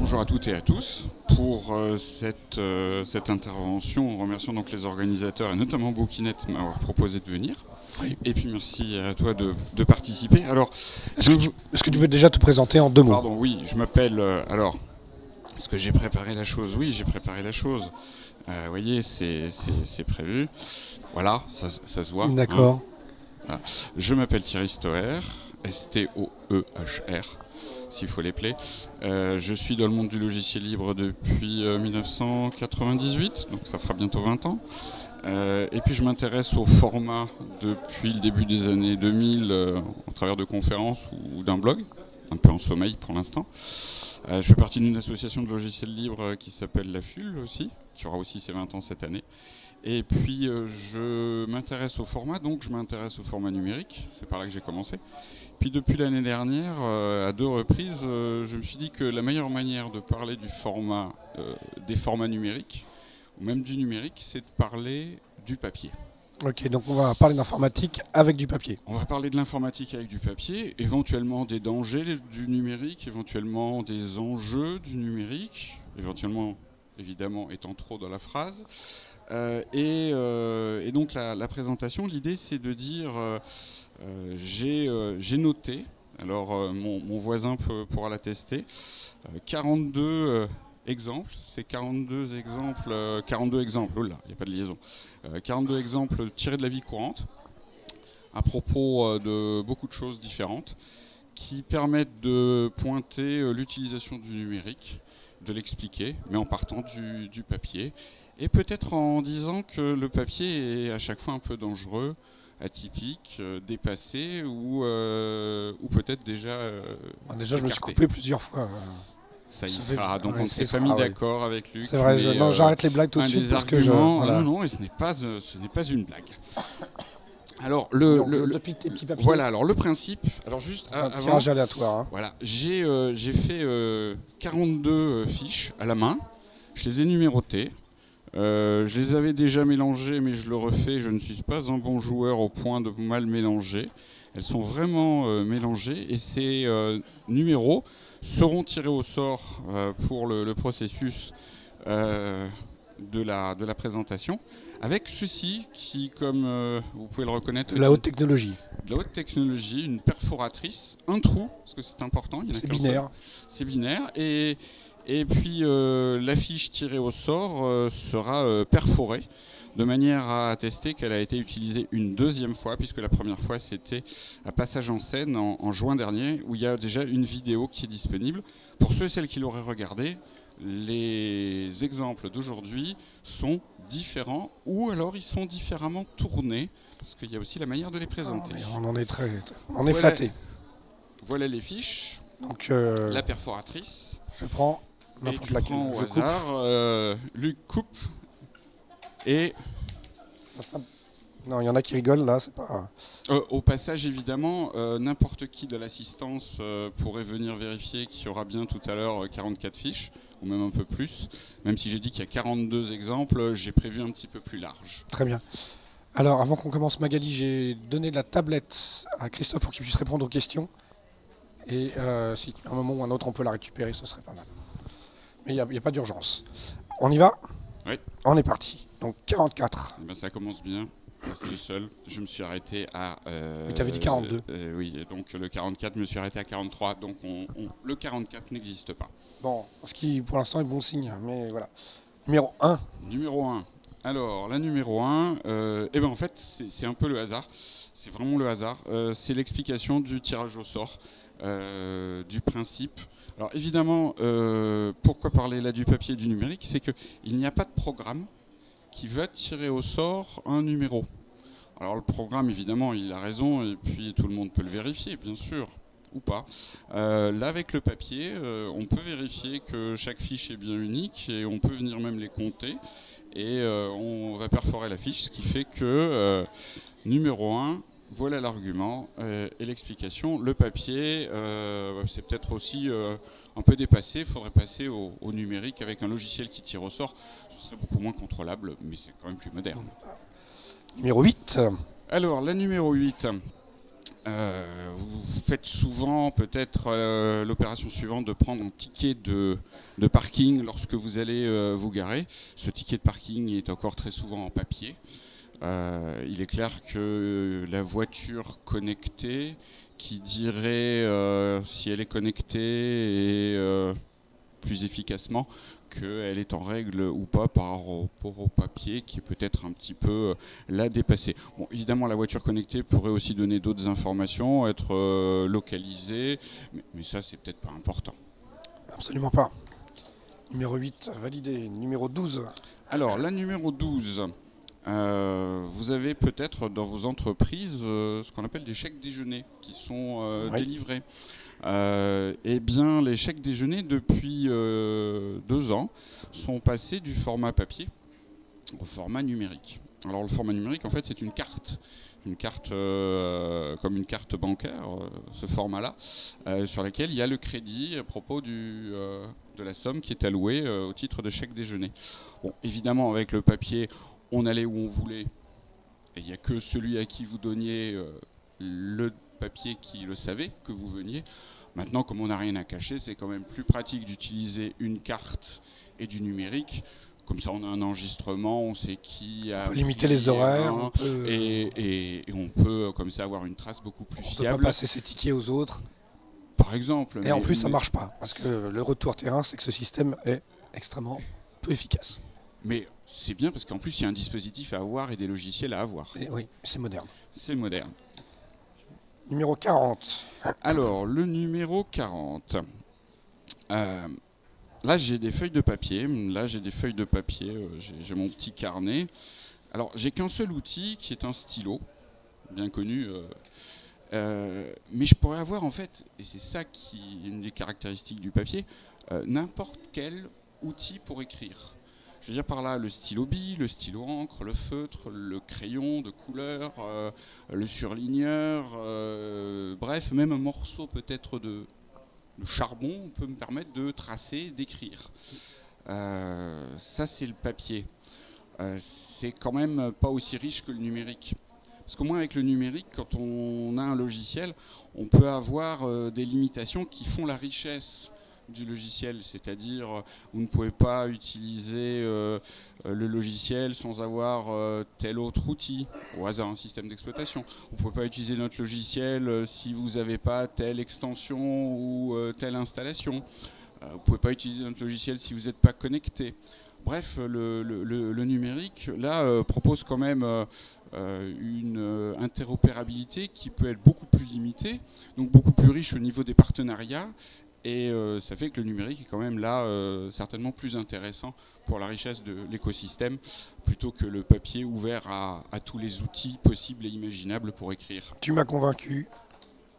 bonjour à toutes et à tous. Pour cette intervention, remercions donc les organisateurs et notamment Bookinet de m'avoir proposé de venir. Oui. Et puis merci à toi de participer. Alors, est-ce que tu peux déjà te présenter en 2 mots? Pardon, oui, je m'appelle... est-ce que j'ai préparé la chose? Oui, j'ai préparé la chose. Vous voyez, c'est prévu. Voilà, ça se voit. D'accord. Hein. Voilà. Je m'appelle Thierry Stoer, S-T-O-E-H-R, s'il faut l'épeler. Je suis dans le monde du logiciel libre depuis 1998, donc ça fera bientôt 20 ans. Et puis je m'intéresse au format depuis le début des années 2000 au travers de conférences ou d'un blog, un peu en sommeil pour l'instant. Je fais partie d'une association de logiciels libres qui s'appelle La FUL aussi, qui aura aussi ses 20 ans cette année. Et puis je m'intéresse au format, donc je m'intéresse au format numérique, c'est par là que j'ai commencé. Puis depuis l'année dernière, à 2 reprises, je me suis dit que la meilleure manière de parler du format, des formats numériques, ou même du numérique, c'est de parler du papier. Ok, donc on va parler d'informatique avec du papier. On va parler de l'informatique avec du papier, éventuellement des dangers du numérique, éventuellement des enjeux du numérique, éventuellement, évidemment, étant trop dans la phrase. Et donc la présentation, l'idée c'est de dire, j'ai noté, alors mon voisin pourra l'attester, 42 exemples, c'est 42 exemples, oh là, il n'y a pas de liaison, 42 exemples tirés de la vie courante, à propos de beaucoup de choses différentes, qui permettent de pointer l'utilisation du numérique, de l'expliquer, mais en partant du papier. Et peut-être en disant que le papier est à chaque fois un peu dangereux, atypique, dépassé ou peut-être déjà déjà, je me suis écarté. coupé plusieurs fois. Ça y sera, donc on ne s'est pas mis d'accord avec Luc. C'est vrai, non, j'arrête les blagues tout de suite parce que voilà. Non, et ce n'est pas une blague. Alors voilà, alors le principe, alors juste un tirage aléatoire. Hein. Voilà, j'ai fait 42 fiches à la main, je les ai numérotées. Je les avais déjà mélangées, mais je le refais. Je ne suis pas un bon joueur au point de mal mélanger. Elles sont vraiment mélangées et ces numéros seront tirés au sort pour le processus de la présentation. Avec ceci qui, comme vous pouvez le reconnaître... De la haute technologie. De la haute technologie, une perforatrice, un trou, parce que c'est important. C'est binaire. C'est binaire. Et puis la fiche tirée au sort sera perforée de manière à attester qu'elle a été utilisée une 2e fois, puisque la première fois c'était à Passage en scène en juin dernier, où il y a déjà une vidéo qui est disponible. Pour ceux et celles qui l'auraient regardé, les exemples d'aujourd'hui sont différents, ou alors ils sont différemment tournés, parce qu'il y a aussi la manière de les présenter. On en est est flatté. Voilà les fiches. Donc la perforatrice. Je prends. Et tu prends au hasard, Luc coupe et... Non, il y en a qui rigolent là, c'est pas... au passage, évidemment, n'importe qui de l'assistance pourrait venir vérifier qu'il y aura bien tout à l'heure 44 fiches, ou même un peu plus. Même si j'ai dit qu'il y a 42 exemples, j'ai prévu un petit peu plus large. Très bien. Alors, avant qu'on commence, Magali, j'ai donné la tablette à Christophe pour qu'il puisse répondre aux questions. Et si à un moment ou un autre on peut la récupérer, ce serait pas mal. Mais il n'y a pas d'urgence. On y va? Oui. On est parti. Donc 44. Eh ben, ça commence bien. C'est le seul. Je me suis arrêté à... Mais tu avais dit 42. Oui, et donc le 44, je me suis arrêté à 43. Donc le 44 n'existe pas. Bon, ce qui pour l'instant est bon signe. Mais voilà. Numéro 1. Numéro 1. Alors, la numéro 1, eh ben en fait, c'est un peu le hasard. C'est vraiment le hasard. C'est l'explication du tirage au sort, du principe. Alors évidemment, pourquoi parler là du papier et du numérique? C'est qu'il n'y a pas de programme qui va tirer au sort un numéro. Alors le programme, évidemment, il a raison, et puis tout le monde peut le vérifier, bien sûr, ou pas. Là, avec le papier, on peut vérifier que chaque fiche est bien unique, et on peut venir même les compter, et on va perforer la fiche, ce qui fait que, numéro 1, voilà l'argument et l'explication. Le papier, c'est peut-être aussi un peu dépassé. Il faudrait passer au numérique avec un logiciel qui tire au sort. Ce serait beaucoup moins contrôlable, mais c'est quand même plus moderne. Numéro 8. Alors, la numéro 8. Vous faites souvent peut-être l'opération suivante de prendre un ticket de parking lorsque vous allez vous garer. Ce ticket de parking est encore très souvent en papier. Il est clair que la voiture connectée, qui dirait si elle est connectée et plus efficacement qu'elle est en règle ou pas par rapport au papier qui est peut-être un petit peu la dépasser. Bon, évidemment, la voiture connectée pourrait aussi donner d'autres informations, être localisée, mais ça, c'est peut-être pas important. Absolument pas. Numéro 8, validé. Numéro 12. Alors, la numéro 12, vous avez peut-être dans vos entreprises ce qu'on appelle des chèques déjeuner qui sont délivrés. Eh bien, les chèques déjeuner, depuis 2 ans, sont passés du format papier au format numérique. Alors, le format numérique, en fait, c'est une carte comme une carte bancaire, ce format-là, sur laquelle il y a le crédit à propos de la somme qui est allouée au titre de chèque déjeuner. Bon, évidemment, avec le papier, on allait où on voulait, et il n'y a que celui à qui vous donniez le papier qui le savait que vous veniez. Maintenant, comme on n'a rien à cacher, c'est quand même plus pratique d'utiliser une carte et du numérique. Comme ça, on a un enregistrement, on sait qui a... On peut limiter les horaires. Et on peut, comme ça, avoir une trace beaucoup plus fiable. On ne peut pas passer ses tickets aux autres. Par exemple. Et en plus, ça ne marche pas. Parce que le retour terrain, c'est que ce système est extrêmement peu efficace. Mais c'est bien parce qu'en plus, il y a un dispositif à avoir et des logiciels à avoir. Et oui, c'est moderne. C'est moderne. Numéro 40. Alors, le numéro 40. Là, j'ai des feuilles de papier. J'ai mon petit carnet. Alors, j'ai qu'un seul outil qui est un stylo, bien connu. Mais je pourrais avoir, en fait, et c'est ça qui est une des caractéristiques du papier, n'importe quel outil pour écrire. Je veux dire par là le stylo bille, le stylo encre, le feutre, le crayon de couleur, le surligneur, bref, même un morceau peut-être de charbon peut me permettre de tracer, d'écrire. Ça, c'est le papier. C'est quand même pas aussi riche que le numérique. Parce qu'au moins avec le numérique, quand on a un logiciel, on peut avoir des limitations qui font la richesse du logiciel, c'est-à-dire vous ne pouvez pas utiliser le logiciel sans avoir tel autre outil, au hasard un système d'exploitation. Vous ne pouvez pas utiliser notre logiciel si vous n'avez pas telle extension ou telle installation. Vous ne pouvez pas utiliser notre logiciel si vous n'êtes pas connecté. Bref, le numérique, là, propose quand même une interopérabilité qui peut être beaucoup plus limitée, donc beaucoup plus riche au niveau des partenariats. Et ça fait que le numérique est quand même là certainement plus intéressant pour la richesse de l'écosystème plutôt que le papier ouvert à tous les outils possibles et imaginables pour écrire. Tu m'as convaincu.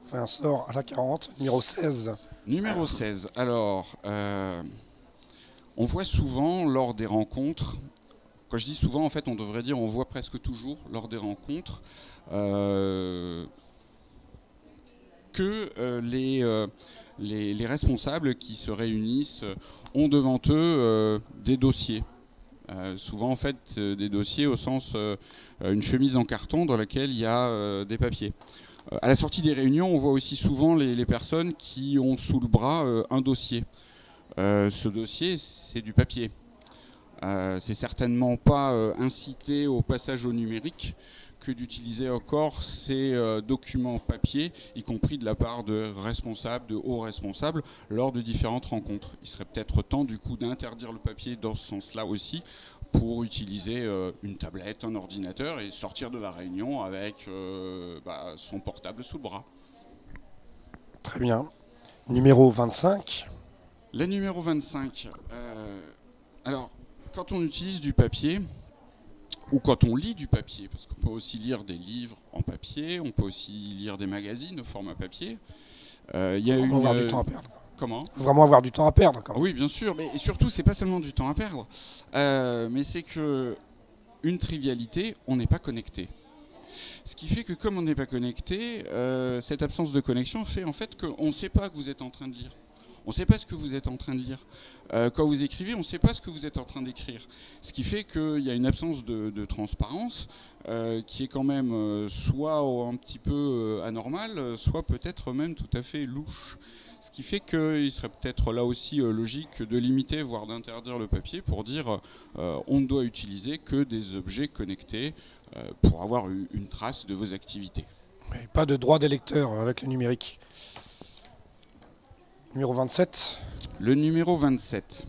On fait un sort à la 40, numéro 16. Numéro 16. Alors, on voit souvent lors des rencontres, quand je dis souvent, en fait, on devrait dire on voit presque toujours lors des rencontres que les responsables qui se réunissent ont devant eux des dossiers. Souvent en fait des dossiers au sens une chemise en carton dans laquelle il y a des papiers. À la sortie des réunions, on voit aussi souvent les personnes qui ont sous le bras un dossier. Ce dossier, c'est du papier. C'est certainement pas incité au passage au numérique que d'utiliser encore ces documents papier, y compris de la part de responsables, de hauts responsables, lors de différentes rencontres. Il serait peut-être temps du coup d'interdire le papier dans ce sens-là aussi, pour utiliser une tablette, un ordinateur et sortir de la réunion avec son portable sous le bras. Très bien. Numéro 25. La numéro 25. Alors, quand on utilise du papier, ou quand on lit du papier, parce qu'on peut aussi lire des livres en papier, on peut aussi lire des magazines au format papier. Il y a Faut avoir du temps à perdre. Comment ? Faut vraiment avoir du temps à perdre. Quand même. Oui, bien sûr, mais surtout, c'est pas seulement du temps à perdre, mais c'est que une trivialité, on n'est pas connecté. Ce qui fait que comme on n'est pas connecté, cette absence de connexion fait en fait qu'on ne sait pas que vous êtes en train de lire. On ne sait pas ce que vous êtes en train de lire. Quand vous écrivez, on ne sait pas ce que vous êtes en train d'écrire. Ce qui fait qu'il y a une absence de transparence qui est quand même soit un petit peu anormale, soit peut-être même tout à fait louche. Ce qui fait qu'il serait peut-être là aussi logique de limiter, voire d'interdire le papier pour dire on ne doit utiliser que des objets connectés pour avoir une trace de vos activités. Mais pas de droit des lecteurs avec le numérique. Numéro 27. Le numéro 27.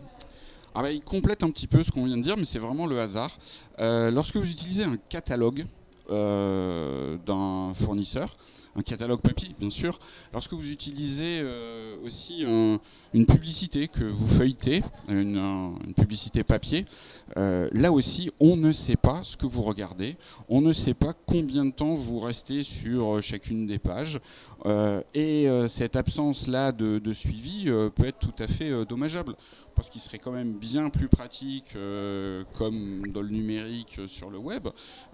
Ah bah, il complète un petit peu ce qu'on vient de dire, mais c'est vraiment le hasard. Lorsque vous utilisez un catalogue d'un fournisseur, un catalogue papier bien sûr, lorsque vous utilisez aussi une publicité que vous feuilletez, une publicité papier, là aussi on ne sait pas ce que vous regardez, on ne sait pas combien de temps vous restez sur chacune des pages, et cette absence-là de suivi peut être tout à fait dommageable. Parce qu'il serait quand même bien plus pratique, comme dans le numérique sur le web,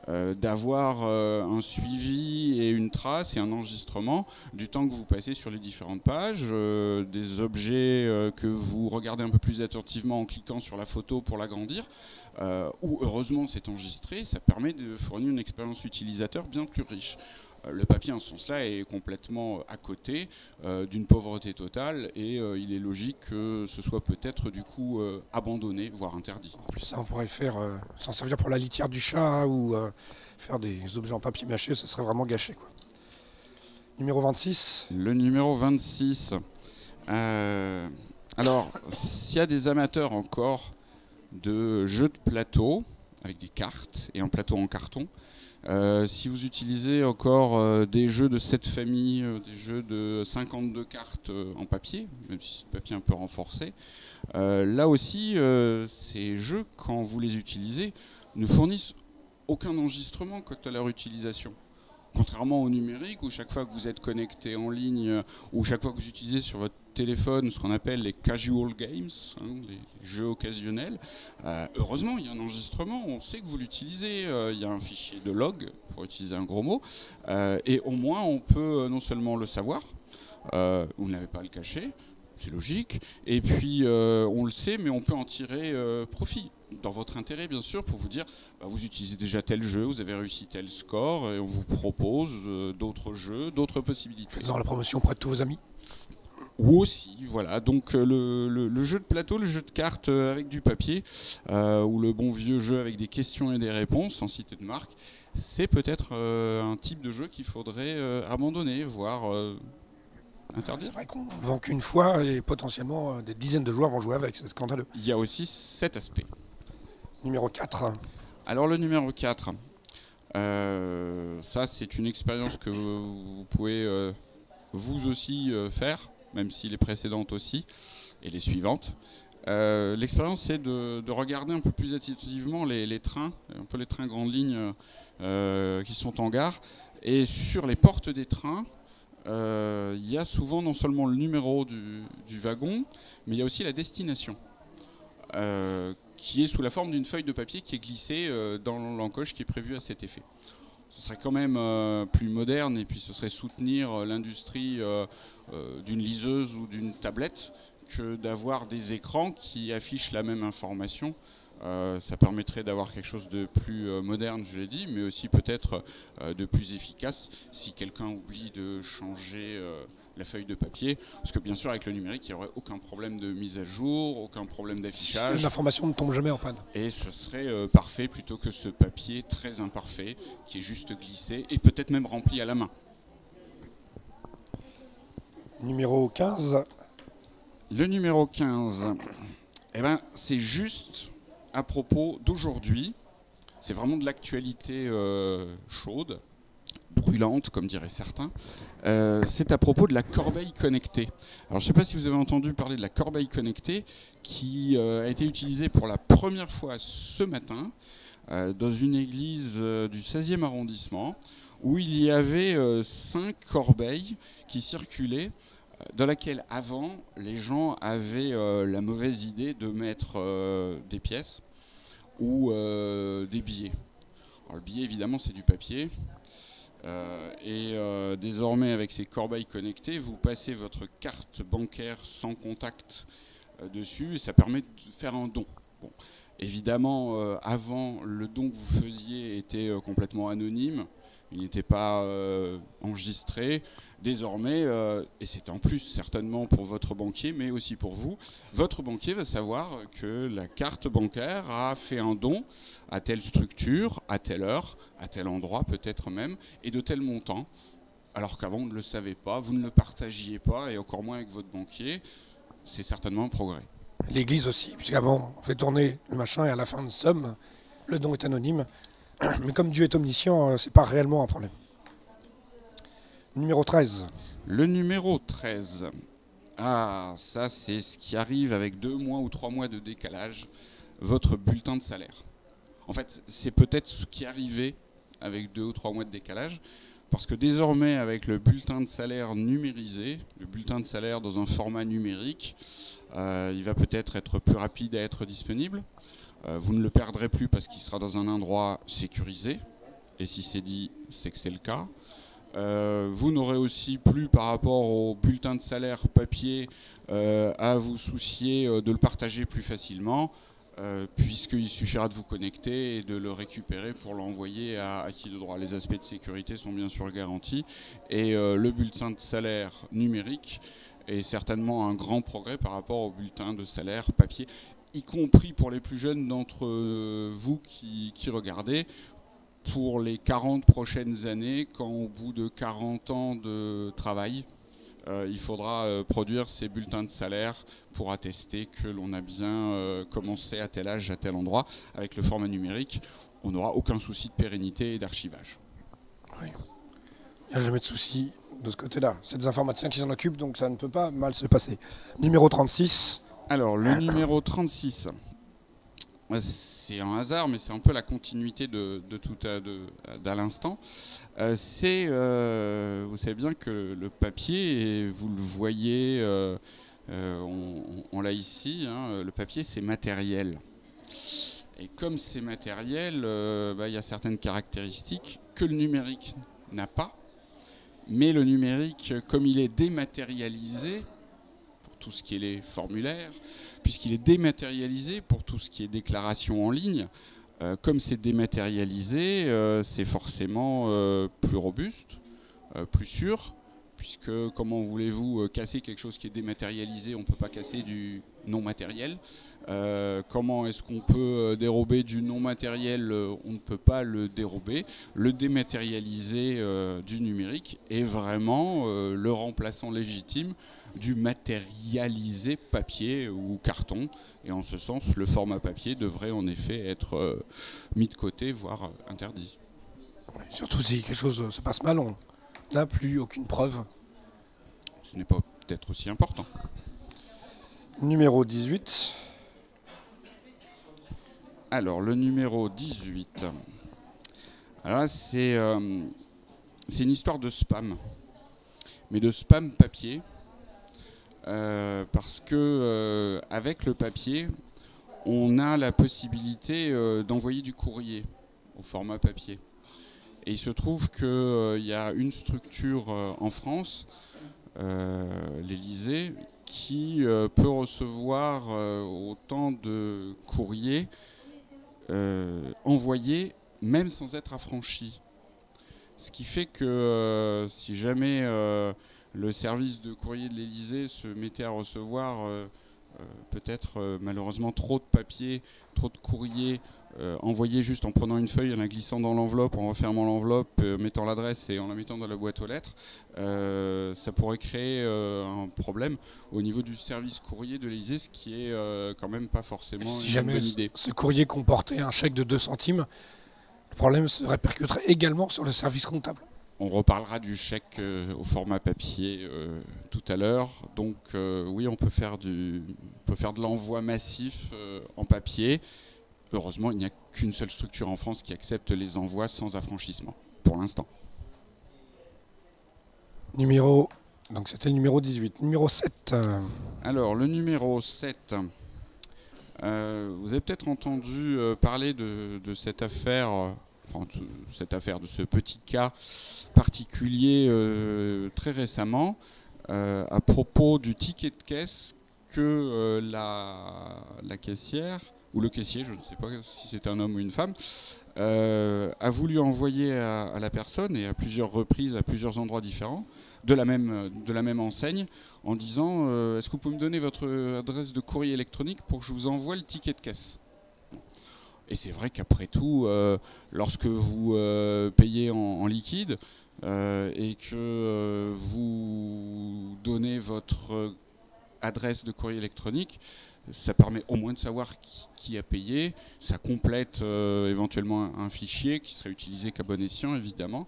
d'avoir un suivi et une trace et un enregistrement du temps que vous passez sur les différentes pages, des objets que vous regardez un peu plus attentivement en cliquant sur la photo pour l'agrandir, où heureusement c'est enregistré, ça permet de fournir une expérience utilisateur bien plus riche. Le papier en ce sens-là est complètement à côté d'une pauvreté totale et il est logique que ce soit peut-être du coup abandonné, voire interdit. En plus, ça, on pourrait s'en servir pour la litière du chat ou faire des objets en papier mâché, ce serait vraiment gâché, quoi. Numéro 26. Le numéro 26. Alors, s'il y a des amateurs encore de jeux de plateau avec des cartes et un plateau en carton, si vous utilisez encore des jeux de cette famille, des jeux de 52 cartes en papier, même si c'est un papier un peu renforcé, là aussi, ces jeux, quand vous les utilisez, ne fournissent aucun enregistrement quant à leur utilisation. Contrairement au numérique, où chaque fois que vous êtes connecté en ligne, ou chaque fois que vous utilisez sur votre téléphone ce qu'on appelle les casual games, les jeux occasionnels, heureusement il y a un enregistrement, on sait que vous l'utilisez, il y a un fichier de log, pour utiliser un gros mot, et au moins on peut non seulement le savoir, vous n'avez pas à le cacher, c'est logique, et puis on le sait, mais on peut en tirer profit. Dans votre intérêt, bien sûr, pour vous dire, vous utilisez déjà tel jeu, vous avez réussi tel score, et on vous propose d'autres jeux, d'autres possibilités. Faisant la promotion auprès de tous vos amis. Ou aussi, voilà. Donc le jeu de plateau, le jeu de cartes avec du papier, ou le bon vieux jeu avec des questions et des réponses, sans citer de marque, c'est peut-être un type de jeu qu'il faudrait abandonner, voire interdire. C'est vrai qu'on vend qu'une fois et potentiellement des dizaines de joueurs vont jouer avec, c'est scandaleux. Il y a aussi cet aspect. Numéro 4. Alors le numéro 4, ça c'est une expérience que vous pouvez vous aussi faire, même si les précédentes aussi, et les suivantes. L'expérience c'est de regarder un peu plus attentivement les trains, un peu les trains grandes lignes qui sont en gare, et sur les portes des trains, il y a souvent non seulement le numéro du wagon, mais il y a aussi la destination. Qui est sous la forme d'une feuille de papier qui est glissée dans l'encoche qui est prévue à cet effet. Ce serait quand même plus moderne et puis ce serait soutenir l'industrie d'une liseuse ou d'une tablette que d'avoir des écrans qui affichent la même information. Ça permettrait d'avoir quelque chose de plus moderne, je l'ai dit, mais aussi peut-être de plus efficace si quelqu'un oublie de changer la feuille de papier. Parce que bien sûr, avec le numérique, il n'y aurait aucun problème de mise à jour, aucun problème d'affichage. L'information ne tombe jamais en panne. Et ce serait parfait plutôt que ce papier très imparfait qui est juste glissé et peut-être même rempli à la main. Numéro 15. Le numéro 15, c'est juste à propos d'aujourd'hui. C'est vraiment de l'actualité chaude, brûlante, comme diraient certains. C'est à propos de la corbeille connectée. Alors, je ne sais pas si vous avez entendu parler de la corbeille connectée qui a été utilisée pour la première fois ce matin dans une église du 16e arrondissement où il y avait 5 corbeilles qui circulaient, dans laquelle avant les gens avaient la mauvaise idée de mettre des pièces ou des billets. Alors, le billet évidemment c'est du papier. Désormais, avec ces corbeilles connectées, vous passez votre carte bancaire sans contact dessus et ça permet de faire un don. Bon. Évidemment, avant, le don que vous faisiez était complètement anonyme, il n'était pas enregistré. Désormais, et c'est en plus certainement pour votre banquier, mais aussi pour vous, votre banquier va savoir que la carte bancaire a fait un don à telle structure, à telle heure, à tel endroit peut-être même, et de tel montant, alors qu'avant vous ne le savez pas, vous ne le partagiez pas, et encore moins avec votre banquier. C'est certainement un progrès. L'église aussi, puisqu'avant on fait tourner le machin et à la fin de somme, le don est anonyme. Mais comme Dieu est omniscient, c'est pas réellement un problème. Numéro 13. Le numéro 13. Ah, ça c'est ce qui arrive avec 2 mois ou 3 mois de décalage, votre bulletin de salaire. En fait, c'est peut-être ce qui arrivait avec 2 ou 3 mois de décalage, parce que désormais, avec le bulletin de salaire numérisé, le bulletin de salaire dans un format numérique, il va peut-être être plus rapide à être disponible. Vous ne le perdrez plus parce qu'il sera dans un endroit sécurisé. Et si c'est dit, c'est que c'est le cas. Vous n'aurez aussi plus, par rapport au bulletin de salaire papier, à vous soucier de le partager plus facilement, puisqu'il suffira de vous connecter et de le récupérer pour l'envoyer à qui de droit. Les aspects de sécurité sont bien sûr garantis. Et le bulletin de salaire numérique est certainement un grand progrès par rapport au bulletin de salaire papier, y compris pour les plus jeunes d'entre vous qui regardez, pour les 40 prochaines années, quand au bout de 40 ans de travail, il faudra produire ces bulletins de salaire pour attester que l'on a bien commencé à tel âge, à tel endroit. Avec le format numérique, on n'aura aucun souci de pérennité et d'archivage. Oui. Il n'y a jamais de souci de ce côté-là. C'est des informaticiens qui s'en occupent, donc ça ne peut pas mal se passer. Numéro 36. Alors, le numéro 36, c'est un hasard, mais c'est un peu la continuité d'à l'instant. Vous savez bien que le papier, et vous le voyez, on l'a ici, hein, le papier c'est matériel. Et comme c'est matériel, il y a certaines caractéristiques que le numérique n'a pas. Mais le numérique, comme il est dématérialisé, pour tout ce qui est les formulaires, puisqu'il est dématérialisé pour tout ce qui est déclaration en ligne, comme c'est dématérialisé, c'est forcément plus robuste, plus sûr, puisque comment voulez-vous casser quelque chose qui est dématérialisé? On ne peut pas casser du non matériel. Comment est-ce qu'on peut dérober du non matériel? On ne peut pas le dérober. Le dématérialisé du numérique est vraiment le remplaçant légitime du matérialisé papier ou carton. Et en ce sens, le format papier devrait en effet être mis de côté, voire interdit. Oui, surtout si quelque chose se passe mal, on n'a plus aucune preuve. Ce n'est pas peut-être aussi important. Numéro 18. Alors, le numéro 18. Alors là, c'est une histoire de spam. Mais de spam papier. Parce que avec le papier, on a la possibilité d'envoyer du courrier au format papier. Et il se trouve qu'il y a une structure en France, l'Élysée, qui peut recevoir autant de courriers envoyés même sans être affranchis. Ce qui fait que si jamais le service de courrier de l'Élysée se mettait à recevoir peut-être malheureusement trop de papier, trop de courrier envoyé juste en prenant une feuille, en la glissant dans l'enveloppe, en refermant l'enveloppe, mettant l'adresse et en la mettant dans la boîte aux lettres, ça pourrait créer un problème au niveau du service courrier de l'Élysée, ce qui est quand même pas forcément une bonne idée. Si jamais ce courrier comportait un chèque de 2 centimes, le problème se répercuterait également sur le service comptable. On reparlera du chèque au format papier tout à l'heure. Donc oui, on peut faire de l'envoi massif en papier. Heureusement, il n'y a qu'une seule structure en France qui accepte les envois sans affranchissement, pour l'instant. Donc c'était le numéro 18. Numéro 7. Alors, le numéro 7. Vous avez peut-être entendu parler de cette affaire enfin, cette affaire, de ce petit cas particulier très récemment, à propos du ticket de caisse que la caissière, ou le caissier, je ne sais pas si c'est un homme ou une femme, a voulu envoyer à la personne, et à plusieurs reprises, à plusieurs endroits différents, de la même enseigne, en disant est-ce que vous pouvez me donner votre adresse de courrier électronique pour que je vous envoie le ticket de caisse. Et c'est vrai qu'après tout, lorsque vous payez en liquide et que vous donnez votre adresse de courrier électronique, ça permet au moins de savoir qui a payé. Ça complète éventuellement un fichier qui serait utilisé qu'à bon escient, évidemment,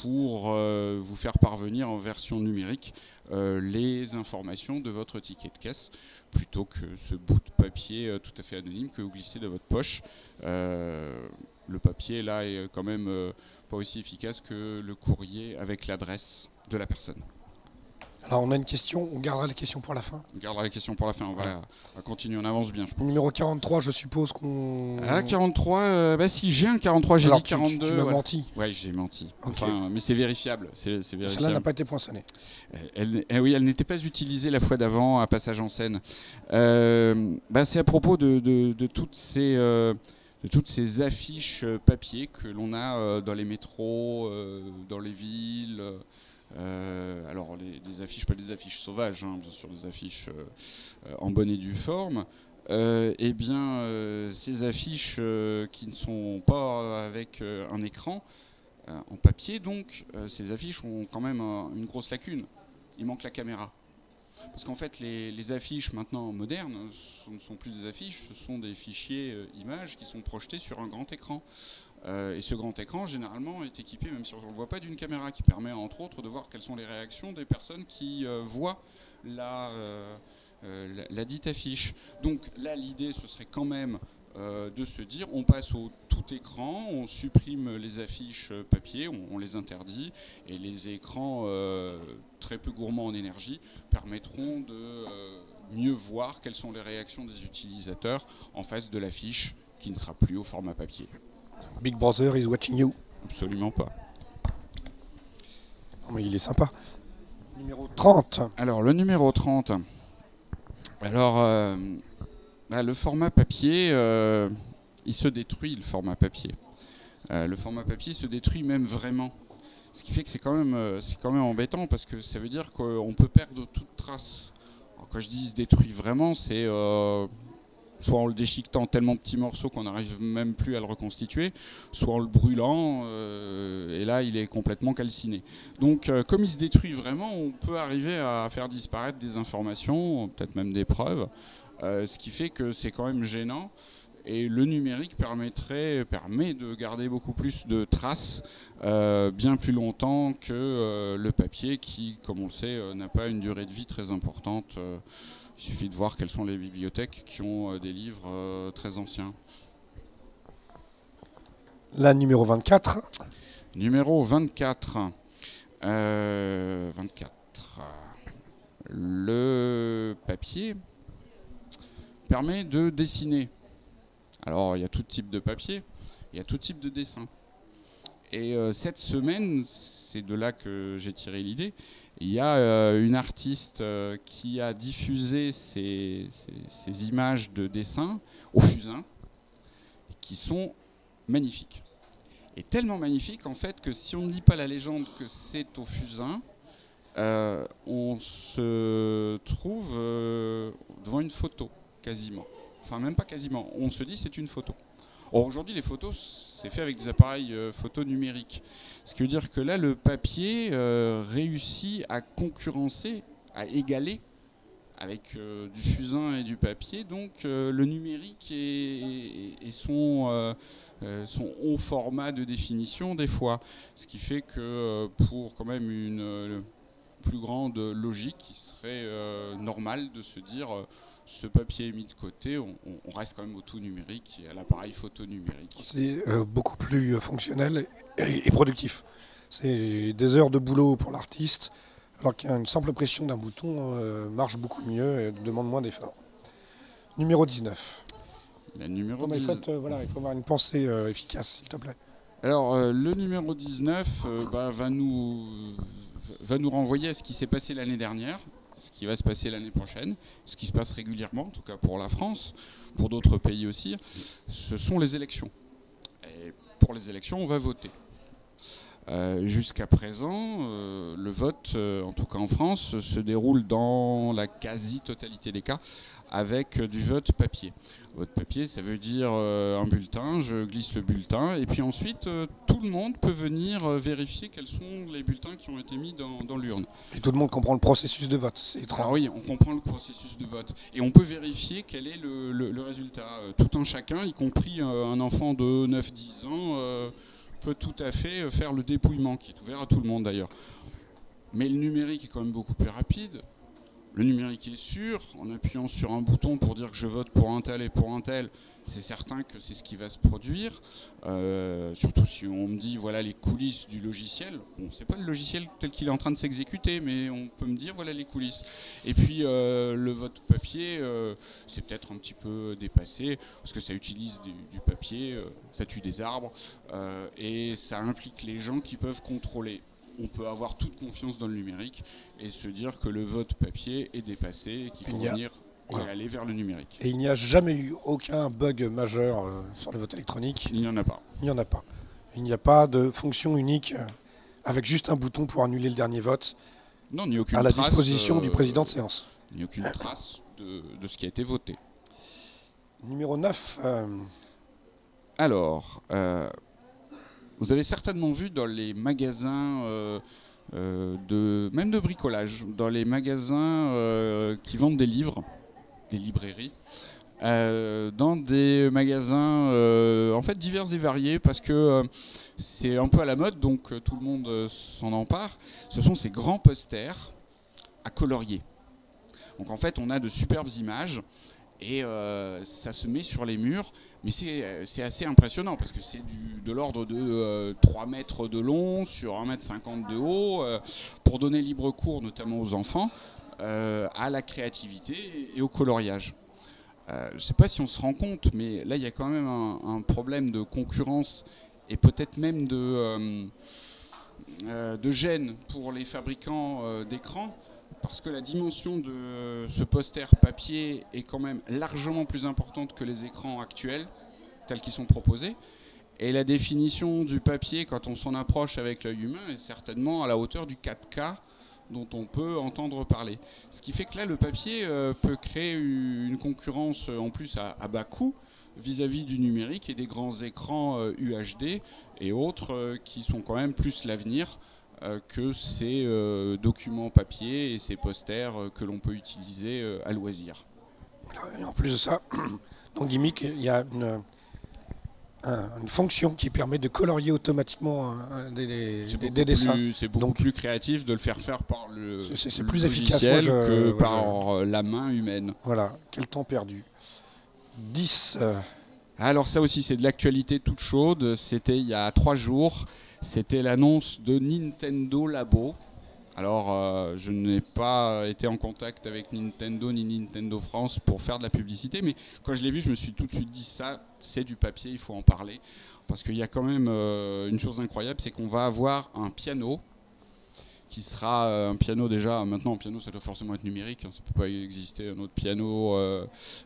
pour vous faire parvenir en version numérique les informations de votre ticket de caisse, plutôt que ce bout de papier tout à fait anonyme que vous glissez de votre poche. Le papier, là, est quand même pas aussi efficace que le courrier avec l'adresse de la personne. Alors on a une question, on gardera les questions pour la fin. On gardera les questions pour la fin, on va continuer, on avance bien, je pense. Numéro 43, je suppose qu'on... Ah, 43, si j'ai un 43, j'ai Alors, dit 42. Tu m'as menti. Ouais, j'ai menti. Okay. Enfin, mais c'est vérifiable. Celle-là n'a pas été poinçonnée. Oui, elle n'était pas utilisée la fois d'avant à Passage en scène. C'est à propos de toutes ces affiches papier que l'on a dans les métros, dans les villes. Alors des affiches, pas des affiches sauvages, hein, bien sûr, des affiches en bonne et due forme. Ces affiches qui ne sont pas avec un écran en papier, donc ces affiches ont quand même une grosse lacune. Il manque la caméra. Parce qu'en fait, les affiches maintenant modernes, ce ne sont plus des affiches, ce sont des fichiers images qui sont projetés sur un grand écran. Et ce grand écran, généralement, est équipé, même si on ne le voit pas, d'une caméra qui permet, entre autres, de voir quelles sont les réactions des personnes qui voient la dite affiche. Donc là, l'idée, ce serait quand même de se dire, on passe au tout écran, on supprime les affiches papier, on les interdit, et les écrans très peu gourmands en énergie permettront de mieux voir quelles sont les réactions des utilisateurs en face de l'affiche qui ne sera plus au format papier. Big Brother is watching you. Absolument pas. Non, mais il est sympa. Numéro 30. Alors, le numéro 30. Alors, le format papier, il se détruit, le format papier. Le format papier se détruit même vraiment. Ce qui fait que c'est quand même embêtant, parce que ça veut dire qu'on peut perdre toute trace. Alors, quand je dis se détruit vraiment, c'est... soit en le déchiquetant en tellement petits morceaux qu'on n'arrive même plus à le reconstituer, soit en le brûlant, et là il est complètement calciné. Donc comme il se détruit vraiment, on peut arriver à faire disparaître des informations, peut-être même des preuves, ce qui fait que c'est quand même gênant. Et le numérique permet de garder beaucoup plus de traces, bien plus longtemps que le papier qui, comme on le sait, n'a pas une durée de vie très importante. Il suffit de voir quelles sont les bibliothèques qui ont des livres très anciens. La numéro 24. Numéro 24. 24. Le papier permet de dessiner. Alors, il y a tout type de papier, il y a tout type de dessin. Et cette semaine, c'est de là que j'ai tiré l'idée, il y a une artiste qui a diffusé ces images de dessin au fusain, qui sont magnifiques. Et tellement magnifiques, en fait, que si on ne dit pas la légende que c'est au fusain, on se trouve devant une photo, quasiment. Enfin, même pas quasiment. On se dit c'est une photo. Or, aujourd'hui, les photos, c'est fait avec des appareils photo numériques. Ce qui veut dire que là, le papier réussit à concurrencer, à égaler avec du fusain et du papier. Donc, le numérique et son haut format de définition, des fois. Ce qui fait que pour quand même une plus grande logique, il serait normal de se dire... ce papier est mis de côté, on reste quand même au tout numérique et à l'appareil photo numérique. C'est beaucoup plus fonctionnel et productif. C'est des heures de boulot pour l'artiste, alors qu'une simple pression d'un bouton marche beaucoup mieux et demande moins d'efforts. Numéro 19. La numéro Non, mais 10. voilà, il faut avoir une pensée efficace, s'il te plaît. Alors, le numéro 19 va nous renvoyer à ce qui s'est passé l'année dernière, ce qui va se passer l'année prochaine, ce qui se passe régulièrement, en tout cas pour la France, pour d'autres pays aussi. Ce sont les élections. Et pour les élections, on va voter. Jusqu'à présent, le vote, en tout cas en France, se déroule dans la quasi-totalité des cas avec du vote papier. Vote papier, ça veut dire un bulletin, je glisse le bulletin, et puis ensuite, tout le monde peut venir vérifier quels sont les bulletins qui ont été mis dans l'urne. Et tout le monde comprend le processus de vote, c'est étrange. Alors oui, on comprend le processus de vote, et on peut vérifier quel est le résultat. Tout un chacun, y compris un enfant de 9-10 ans, peut tout à fait faire le dépouillement, qui est ouvert à tout le monde d'ailleurs. Mais le numérique est quand même beaucoup plus rapide. Le numérique est sûr, en appuyant sur un bouton pour dire que je vote pour un tel et pour un tel, c'est certain que c'est ce qui va se produire. Surtout si on me dit voilà les coulisses du logiciel. Bon, c'est pas le logiciel tel qu'il est en train de s'exécuter, mais on peut me dire voilà les coulisses. Et puis le vote papier, c'est peut-être un petit peu dépassé, parce que ça utilise du papier, ça tue des arbres, et ça implique les gens qui peuvent contrôler. On peut avoir toute confiance dans le numérique et se dire que le vote papier est dépassé et qu'il faut venir et aller vers le numérique. Et il n'y a jamais eu aucun bug majeur sur le vote électronique. Il n'y en a pas. Il n'y en a pas. Il n'y a pas de fonction unique avec juste un bouton pour annuler le dernier vote. Non, il n'y a aucune à la trace, disposition du président de séance. Il n'y a aucune trace de ce qui a été voté. Numéro 9. Alors, vous avez certainement vu dans les magasins, même de bricolage, dans les magasins qui vendent des livres, des librairies, dans des magasins en fait divers et variés, parce que c'est un peu à la mode, donc tout le monde s'en empare. Ce sont ces grands posters à colorier. Donc en fait, on a de superbes images et ça se met sur les murs. Mais c'est assez impressionnant parce que c'est de l'ordre de 3 mètres de long sur 1,50 m de haut pour donner libre cours notamment aux enfants à la créativité et au coloriage. Je ne sais pas si on se rend compte, mais là il y a quand même un problème de concurrence et peut-être même de gêne pour les fabricants d'écrans. Parce que la dimension de ce poster papier est quand même largement plus importante que les écrans actuels, tels qu'ils sont proposés. Et la définition du papier, quand on s'en approche avec l'œil humain, est certainement à la hauteur du 4K dont on peut entendre parler. Ce qui fait que là, le papier peut créer une concurrence en plus à bas coût vis-à-vis du numérique et des grands écrans UHD et autres qui sont quand même plus l'avenir que ces documents papier et ces posters que l'on peut utiliser à loisir. Et en plus de ça, dans Gimmick, il y a une fonction qui permet de colorier automatiquement des dessins. C'est beaucoup plus créatif de le faire par le c'est plus efficace que par la main humaine. Voilà, quel temps perdu. 10. Alors ça aussi, c'est de l'actualité toute chaude. C'était il y a 3 jours. C'était l'annonce de Nintendo Labo. Alors, je n'ai pas été en contact avec Nintendo ni Nintendo France pour faire de la publicité, mais quand je l'ai vu, je me suis tout de suite dit ça, c'est du papier, il faut en parler. Parce qu'il y a quand même une chose incroyable, c'est qu'on va avoir un piano qui sera un piano déjà, maintenant un piano ça doit forcément être numérique, hein, ça ne peut pas exister un autre piano,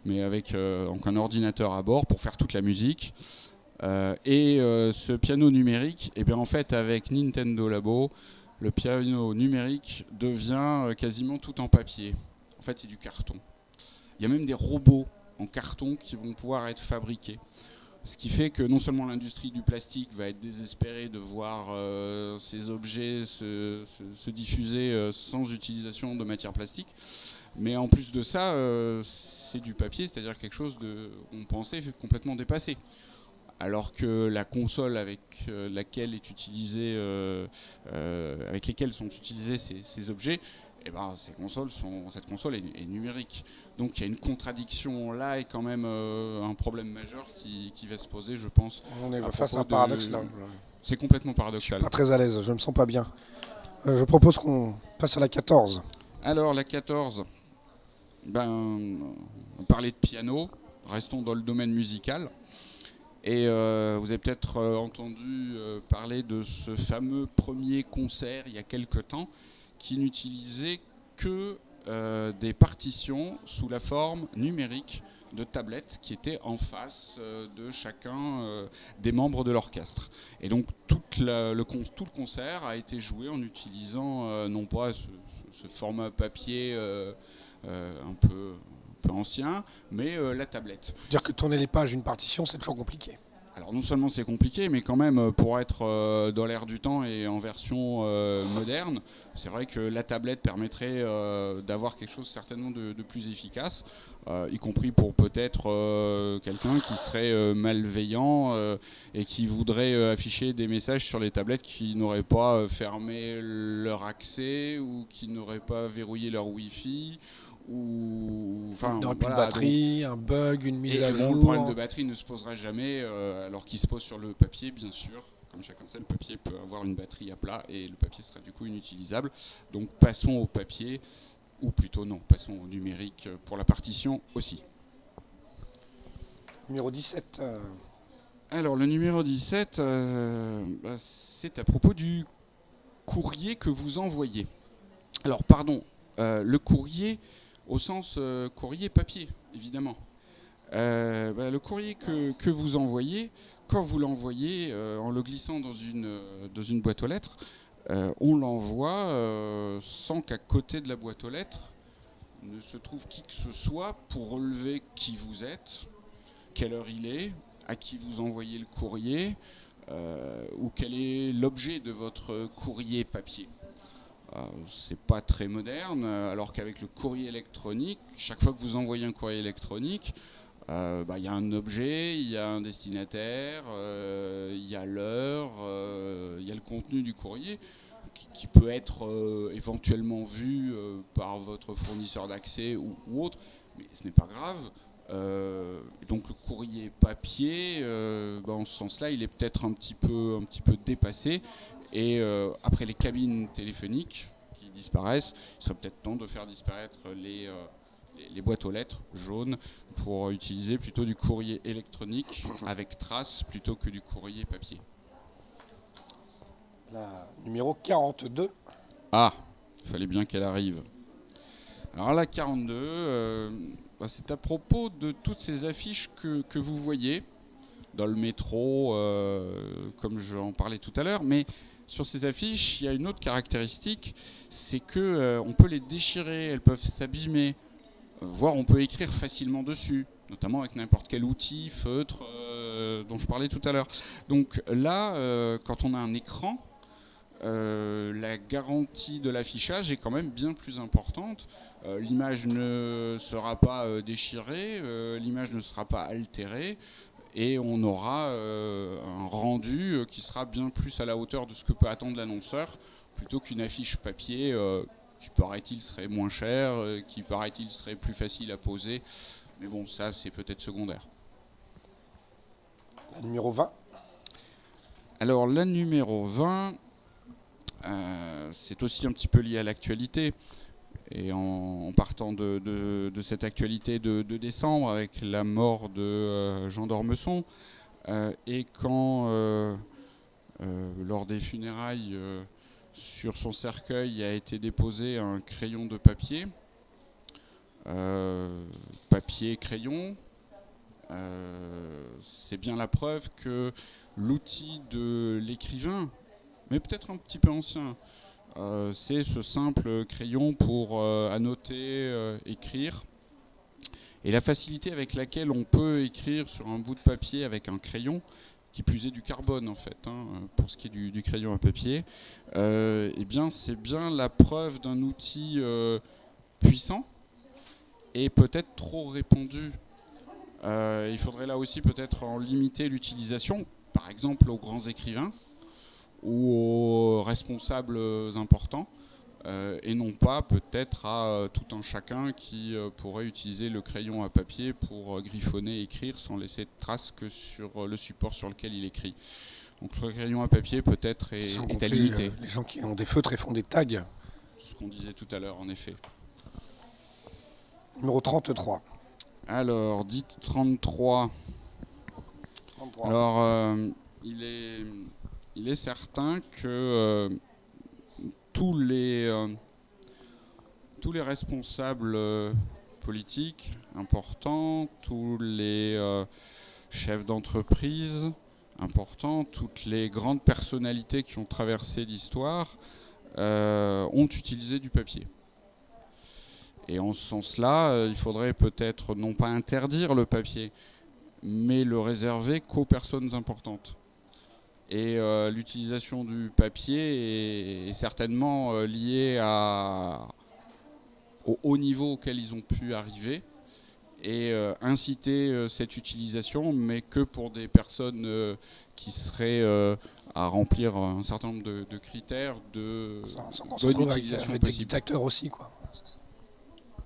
mais avec donc un ordinateur à bord pour faire toute la musique. Ce piano numérique, et bien en fait avec Nintendo Labo, le piano numérique devient quasiment tout en papier. En fait, c'est du carton. Il y a même des robots en carton qui vont pouvoir être fabriqués. Ce qui fait que non seulement l'industrie du plastique va être désespérée de voir ces objets se diffuser sans utilisation de matière plastique, mais en plus de ça, c'est du papier, c'est-à-dire quelque chose on pensait complètement dépassé. Alors que la console avec laquelle est utilisé, avec lesquelles sont utilisés ces objets, eh ben, cette console est numérique. Donc il y a une contradiction là et quand même un problème majeur qui va se poser, je pense. On est face à un paradoxe là. C'est complètement paradoxal. Je suis pas très à l'aise, je me sens pas bien. Je propose qu'on passe à la 14. Alors la 14, on parlait de piano. restons dans le domaine musical. Et vous avez peut-être entendu parler de ce fameux premier concert il y a quelque temps qui n'utilisait que des partitions sous la forme numérique de tablettes qui étaient en face de chacun des membres de l'orchestre. Et donc tout le concert a été joué en utilisant non pas ce format papier un peu ancien, mais la tablette. Dire que tourner les pages d'une partition, c'est toujours compliqué. Alors non seulement c'est compliqué, mais quand même pour être dans l'air du temps et en version moderne, c'est vrai que la tablette permettrait d'avoir quelque chose certainement de plus efficace, y compris pour peut-être quelqu'un qui serait malveillant et qui voudrait afficher des messages sur les tablettes qui n'auraient pas fermé leur accès ou qui n'auraient pas verrouillé leur Wi-Fi. Enfin, il n'y aura plus de batterie, un bug, une mise à jour. Le problème de batterie ne se posera jamais, alors qu'il se pose sur le papier, bien sûr. Comme chacun sait, le papier peut avoir une batterie à plat et le papier sera du coup inutilisable. Donc passons au papier, ou plutôt non, passons au numérique pour la partition aussi. Numéro 17. Alors le numéro 17, c'est à propos du courrier que vous envoyez. Alors pardon, le courrier au sens courrier papier, évidemment. Le courrier que vous envoyez, quand vous l'envoyez en le glissant dans une boîte aux lettres, on l'envoie sans qu'à côté de la boîte aux lettres ne se trouve qui que ce soit pour relever qui vous êtes, quelle heure il est, à qui vous envoyez le courrier, ou quel est l'objet de votre courrier papier. C'est pas très moderne, alors qu'avec le courrier électronique, chaque fois que vous envoyez un courrier électronique, y a un objet, il y a un destinataire, il y a l'heure, il y a le contenu du courrier qui peut être éventuellement vu par votre fournisseur d'accès ou autre, mais ce n'est pas grave. Donc le courrier papier, en ce sens-là, il est peut-être un petit peu dépassé. Et après les cabines téléphoniques qui disparaissent, il serait peut-être temps de faire disparaître les boîtes aux lettres jaunes pour utiliser plutôt du courrier électronique avec trace plutôt que du courrier papier. La numéro 42. Ah, il fallait bien qu'elle arrive. Alors la 42, c'est à propos de toutes ces affiches que vous voyez dans le métro, comme j'en parlais tout à l'heure, mais sur ces affiches, il y a une autre caractéristique, c'est qu'on peut les déchirer, elles peuvent s'abîmer, voire on peut écrire facilement dessus, notamment avec n'importe quel outil, feutre, dont je parlais tout à l'heure. Donc là, quand on a un écran, la garantie de l'affichage est quand même bien plus importante. L'image ne sera pas déchirée, l'image ne sera pas altérée. Et on aura un rendu qui sera bien plus à la hauteur de ce que peut attendre l'annonceur, plutôt qu'une affiche papier qui, paraît-il, serait moins chère, qui, paraît-il, serait plus facile à poser. Mais bon, ça, c'est peut-être secondaire. La numéro 20. Alors, la numéro 20, c'est aussi un petit peu lié à l'actualité. Et en partant de cette actualité de décembre avec la mort de Jean d'Ormesson, et quand lors des funérailles sur son cercueil a été déposé un crayon de papier, crayon, c'est bien la preuve que l'outil de l'écrivain, mais peut-être un petit peu ancien, c'est ce simple crayon pour annoter, écrire. Et la facilité avec laquelle on peut écrire sur un bout de papier avec un crayon, qui plus est du carbone en fait, pour ce qui est du crayon à papier, eh bien, c'est bien la preuve d'un outil puissant et peut-être trop répandu. Il faudrait là aussi peut-être en limiter l'utilisation, par exemple aux grands écrivains, ou aux responsables importants, et non pas peut-être à tout un chacun qui pourrait utiliser le crayon à papier pour griffonner et écrire sans laisser de traces que sur le support sur lequel il écrit. Donc le crayon à papier peut-être est à limiter. Les gens qui ont des feutres et font des tags. Ce qu'on disait tout à l'heure en effet. Numéro 33. Alors, dites 33. 33. Alors, il est certain que tous les responsables politiques importants, tous les chefs d'entreprise importants, toutes les grandes personnalités qui ont traversé l'histoire ont utilisé du papier. Et en ce sens-là, il faudrait peut-être non pas interdire le papier, mais le réserver qu'aux personnes importantes. Et l'utilisation du papier est certainement liée au haut niveau auquel ils ont pu arriver, et inciter cette utilisation, mais que pour des personnes qui seraient à remplir un certain nombre de critères de bonne utilisation avec possible. des dictateurs aussi, quoi.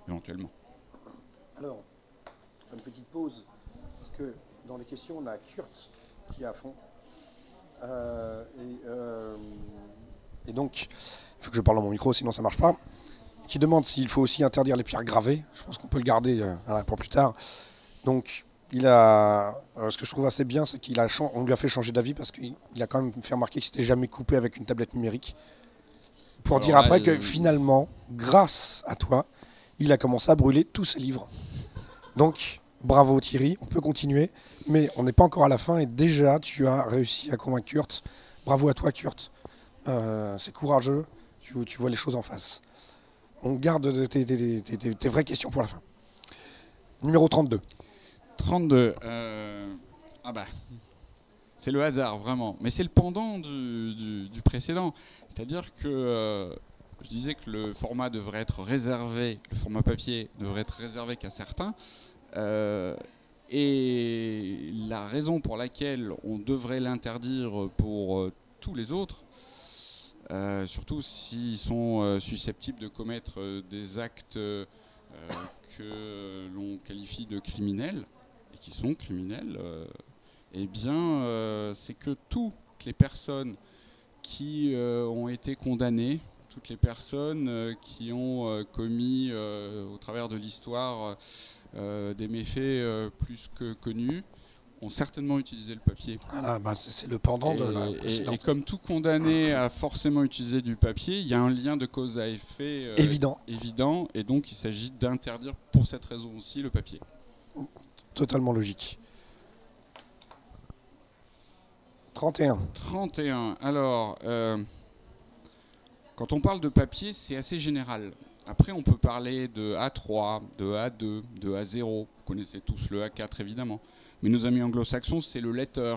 Éventuellement. Alors, une petite pause, parce que dans les questions, on a Kurt qui est à fond. Et donc, il faut que je parle dans mon micro, sinon ça ne marche pas. Qui demande s'il faut aussi interdire les pierres gravées. Je pense qu'on peut le garder pour plus tard. Donc, ce que je trouve assez bien, c'est qu'on lui a fait changer d'avis parce qu'il a quand même fait remarquer qu'il s'était jamais coupé avec une tablette numérique. Pour dire après que finalement, grâce à toi, il a commencé à brûler tous ses livres. Donc, bravo Thierry, on peut continuer, mais on n'est pas encore à la fin et déjà tu as réussi à convaincre Kurt. Bravo à toi Kurt, c'est courageux, tu vois les choses en face. On garde tes vraies questions pour la fin. Numéro 32. 32, c'est le hasard vraiment, mais c'est le pendant du précédent. C'est-à-dire que je disais que le format devrait être réservé, le format papier devrait être réservé qu'à certains. Et la raison pour laquelle on devrait l'interdire pour tous les autres, surtout s'ils sont susceptibles de commettre des actes que l'on qualifie de criminels, et qui sont criminels, eh bien c'est que toutes les personnes qui ont été condamnées, toutes les personnes qui ont commis au travers de l'histoire des méfaits plus que connus, ont certainement utilisé le papier. Voilà, c'est le pendant de la précédente. Et comme tout condamné a forcément utilisé du papier, il y a un lien de cause à effet évident, et donc il s'agit d'interdire pour cette raison aussi le papier. Totalement logique. 31. 31. Alors, quand on parle de papier, c'est assez général. Après, on peut parler de A3, de A2, de A0. Vous connaissez tous le A4, évidemment. Mais nos amis anglo-saxons, c'est le letter.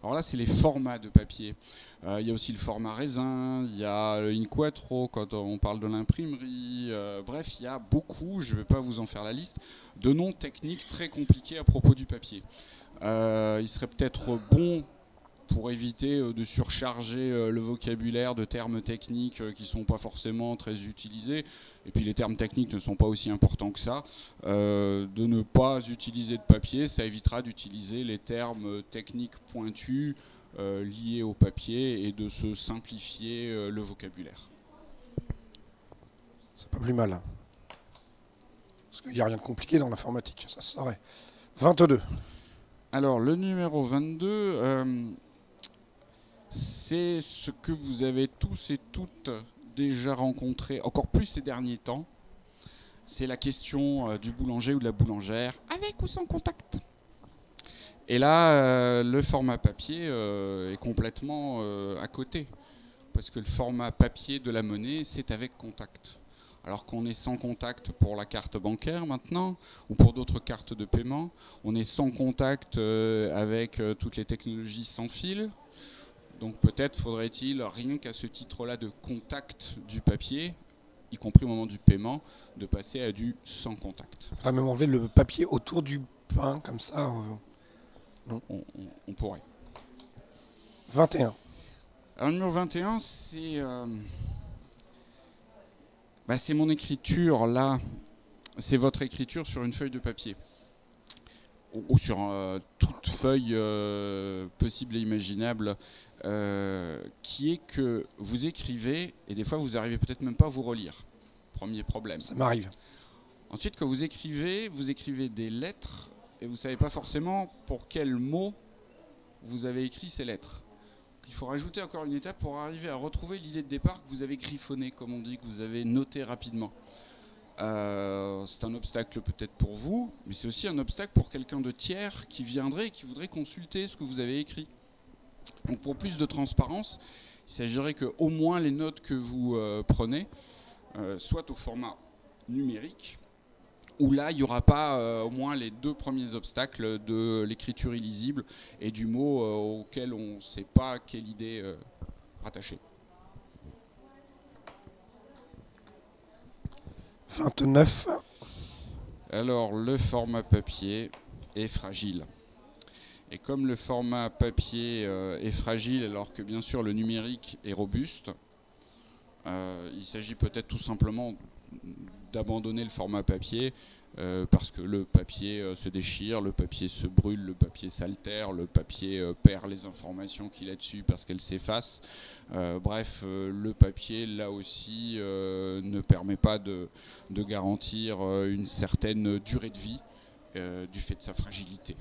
Alors là, c'est les formats de papier. Il y a aussi le format raisin, il y a le in quattro quand on parle de l'imprimerie. Bref, il y a beaucoup, je ne vais pas vous en faire la liste, de noms techniques très compliqués à propos du papier. Il serait peut-être bon, pour éviter de surcharger le vocabulaire de termes techniques qui ne sont pas forcément très utilisés, et puis les termes techniques ne sont pas aussi importants que ça, de ne pas utiliser de papier. Ça évitera d'utiliser les termes techniques pointus liés au papier et de se simplifier le vocabulaire. C'est pas plus mal. Parce qu'il n'y a rien de compliqué dans l'informatique, ça se saurait. 22. Alors, le numéro 22... c'est ce que vous avez tous et toutes déjà rencontré, encore plus ces derniers temps. C'est la question du boulanger ou de la boulangère, avec ou sans contact. Et là, le format papier est complètement à côté. Parce que le format papier de la monnaie, c'est avec contact. Alors qu'on est sans contact pour la carte bancaire maintenant, ou pour d'autres cartes de paiement. On est sans contact avec toutes les technologies sans fil. Donc peut-être faudrait-il, rien qu'à ce titre-là de contact du papier, y compris au moment du paiement, de passer à du sans contact. On va même enlever le papier autour du pain, comme ça. Non. On pourrait. 21. Alors le numéro 21, c'est mon écriture là. C'est votre écriture sur une feuille de papier. Ou sur toute feuille possible et imaginable, qui est que vous écrivez et des fois vous n'arrivez peut-être même pas à vous relire. Premier problème. Ça m'arrive. Ensuite, quand vous écrivez des lettres et vous ne savez pas forcément pour quel mot vous avez écrit ces lettres. Il faut rajouter encore une étape pour arriver à retrouver l'idée de départ que vous avez griffonnée, comme on dit, que vous avez notée rapidement. C'est un obstacle peut-être pour vous, mais c'est aussi un obstacle pour quelqu'un de tiers qui viendrait et qui voudrait consulter ce que vous avez écrit. Donc pour plus de transparence, il s'agirait que au moins les notes que vous prenez soient au format numérique, où là il n'y aura pas au moins les 2 premiers obstacles de l'écriture illisible et du mot auquel on ne sait pas quelle idée rattacher. 29. Alors le format papier est fragile. Et comme le format papier est fragile alors que bien sûr le numérique est robuste, il s'agit peut-être tout simplement d'abandonner le format papier parce que le papier se déchire, le papier se brûle, le papier s'altère, le papier perd les informations qu'il a dessus parce qu'elles s'effacent. Bref, le papier là aussi ne permet pas de garantir une certaine durée de vie du fait de sa fragilité.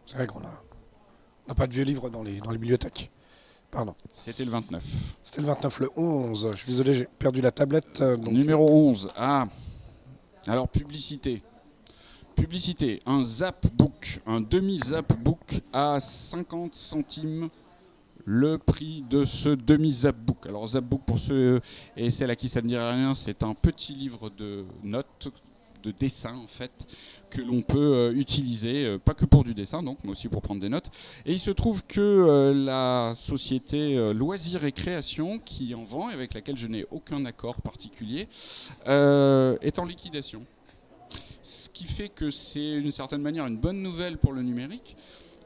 C'est vrai qu'on n'a pas de vieux livres dans les bibliothèques. Pardon. C'était le 29. C'était le 29, le 11. Je suis désolé, j'ai perdu la tablette. Donc... Numéro 11. Ah, alors publicité. Publicité, un Zapbook, un demi-Zapbook à 50 centimes le prix de ce demi-Zapbook. Alors Zapbook, pour ceux et celles à qui ça ne dirait rien, c'est un petit livre de notes, de dessin en fait, que l'on peut utiliser, pas que pour du dessin donc, mais aussi pour prendre des notes. Et il se trouve que la société Loisirs et Création, qui en vend et avec laquelle je n'ai aucun accord particulier, est en liquidation. Ce qui fait que c'est d'une certaine manière une bonne nouvelle pour le numérique,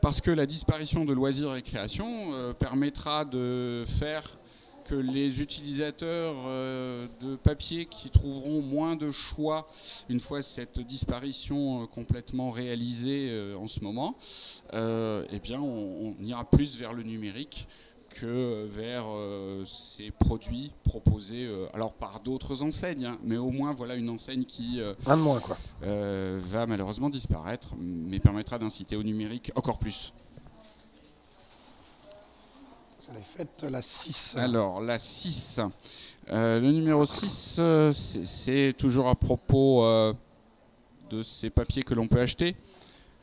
parce que la disparition de Loisirs et Création permettra de faire que les utilisateurs de papier qui trouveront moins de choix une fois cette disparition complètement réalisée en ce moment, eh bien on ira plus vers le numérique que vers ces produits proposés alors par d'autres enseignes, hein, mais au moins voilà une enseigne qui un de moins, quoi. Va malheureusement disparaître, mais permettra d'inciter au numérique encore plus. Ça l'est faite la 6. Alors, la 6. Le numéro 6, c'est toujours à propos de ces papiers que l'on peut acheter,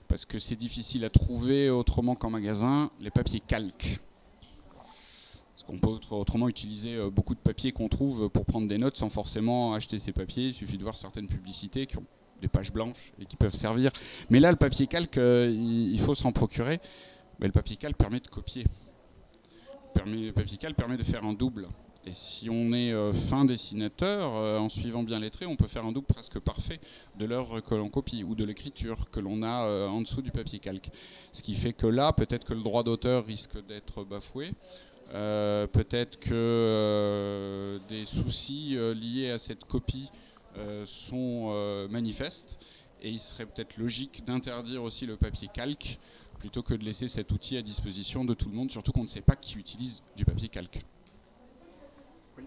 parce que c'est difficile à trouver autrement qu'en magasin, les papiers calques. Parce qu'on peut autrement utiliser beaucoup de papiers qu'on trouve pour prendre des notes sans forcément acheter ces papiers. Il suffit de voir certaines publicités qui ont des pages blanches et qui peuvent servir. Mais là, le papier calque, il faut s'en procurer. Mais le papier calque permet de copier. Le papier calque permet de faire un double. Et si on est fin dessinateur, en suivant bien les traits, on peut faire un double presque parfait de l'œuvre que l'on copie ou de l'écriture que l'on a en dessous du papier calque. Ce qui fait que là, peut-être que le droit d'auteur risque d'être bafoué. Peut-être que des soucis liés à cette copie sont manifestes. Et il serait peut-être logique d'interdire aussi le papier calque plutôt que de laisser cet outil à disposition de tout le monde, surtout qu'on ne sait pas qui utilise du papier calque. Oui.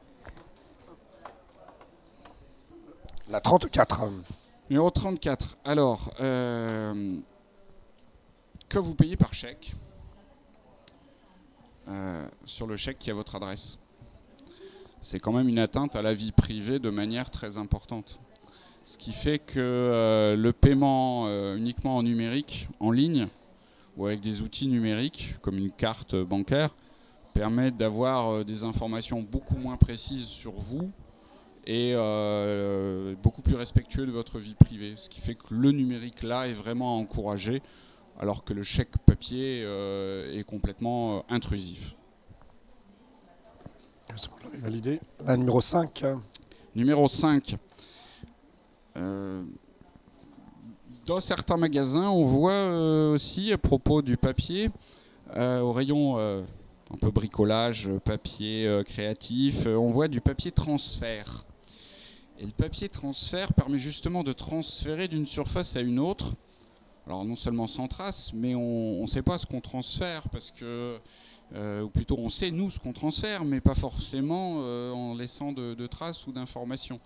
La 34. Numéro 34. Alors, que vous payez par chèque, sur le chèque qui est à votre adresse. C'est quand même une atteinte à la vie privée de manière très importante. Ce qui fait que le paiement uniquement en numérique, en ligne, ou avec des outils numériques, comme une carte bancaire, permet d'avoir des informations beaucoup moins précises sur vous et beaucoup plus respectueux de votre vie privée. Ce qui fait que le numérique, là, est vraiment encouragé, alors que le chèque papier est complètement intrusif. C'est bon, j'avais validé. La numéro 5. Numéro 5. Dans certains magasins, on voit aussi, à propos du papier, au rayon un peu bricolage, papier créatif, on voit du papier transfert. Et le papier transfert permet justement de transférer d'une surface à une autre. Alors non seulement sans trace, mais on ne sait pas ce qu'on transfère, parce que, ou plutôt on sait nous ce qu'on transfère, mais pas forcément en laissant de traces ou d'informations.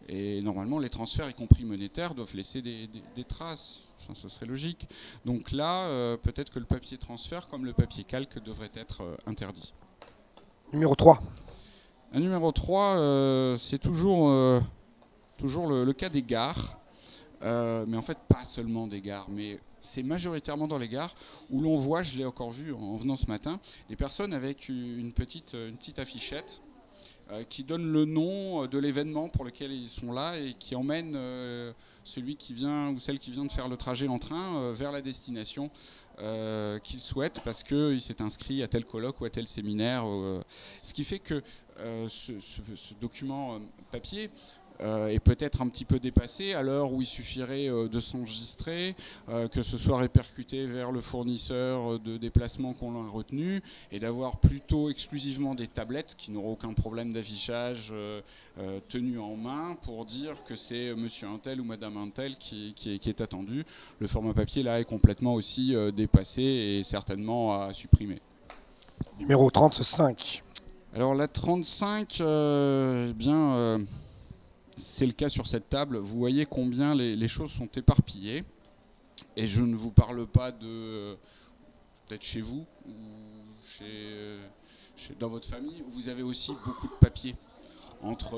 Et normalement, les transferts, y compris monétaires, doivent laisser des traces. Enfin, ce serait logique. Donc là, peut-être que le papier transfert, comme le papier calque, devrait être interdit. Numéro 3. Un numéro 3, c'est toujours le cas des gares. Mais en fait, pas seulement des gares, mais c'est majoritairement dans les gares où l'on voit, je l'ai encore vu en venant ce matin, des personnes avec une petite affichette qui donne le nom de l'événement pour lequel ils sont là et qui emmène celui qui vient ou celle qui vient de faire le trajet en train vers la destination qu'il souhaite parce qu'il s'est inscrit à tel colloque ou à tel séminaire. Ce qui fait que ce document papier est peut-être un petit peu dépassé à l'heure où il suffirait de s'enregistrer, que ce soit répercuté vers le fournisseur de déplacement qu'on a retenu et d'avoir plutôt exclusivement des tablettes qui n'auront aucun problème d'affichage tenues en main pour dire que c'est monsieur untel ou madame untel qui est attendu. Le format papier là est complètement aussi dépassé et certainement à supprimer. Numéro 35. Alors la 35, c'est le cas sur cette table. Vous voyez combien les choses sont éparpillées. Et je ne vous parle pas de peut-être chez vous ou dans votre famille, où vous avez aussi beaucoup de papier. Entre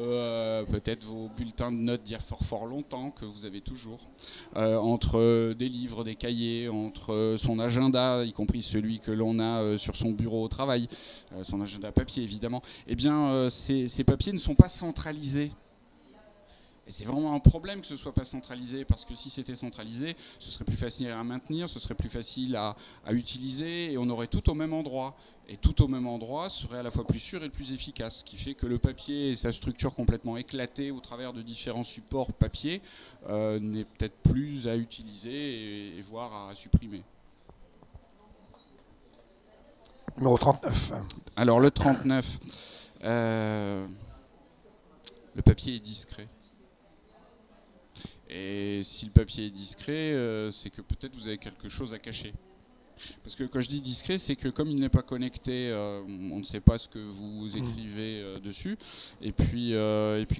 peut-être vos bulletins de notes d'il y a fort longtemps, que vous avez toujours, entre des livres, des cahiers, entre son agenda, y compris celui que l'on a sur son bureau au travail, son agenda papier évidemment, eh bien ces papiers ne sont pas centralisés. Et c'est vraiment un problème que ce ne soit pas centralisé, parce que si c'était centralisé, ce serait plus facile à maintenir, ce serait plus facile à utiliser, et on aurait tout au même endroit. Et tout au même endroit serait à la fois plus sûr et le plus efficace, ce qui fait que le papier et sa structure complètement éclatée au travers de différents supports papier n'est peut-être plus à utiliser et voire à supprimer. Numéro 39. Alors le 39, le papier est discret. Et si le papier est discret, c'est que peut-être vous avez quelque chose à cacher. Parce que quand je dis discret, c'est que comme il n'est pas connecté, on ne sait pas ce que vous écrivez dessus. Et puis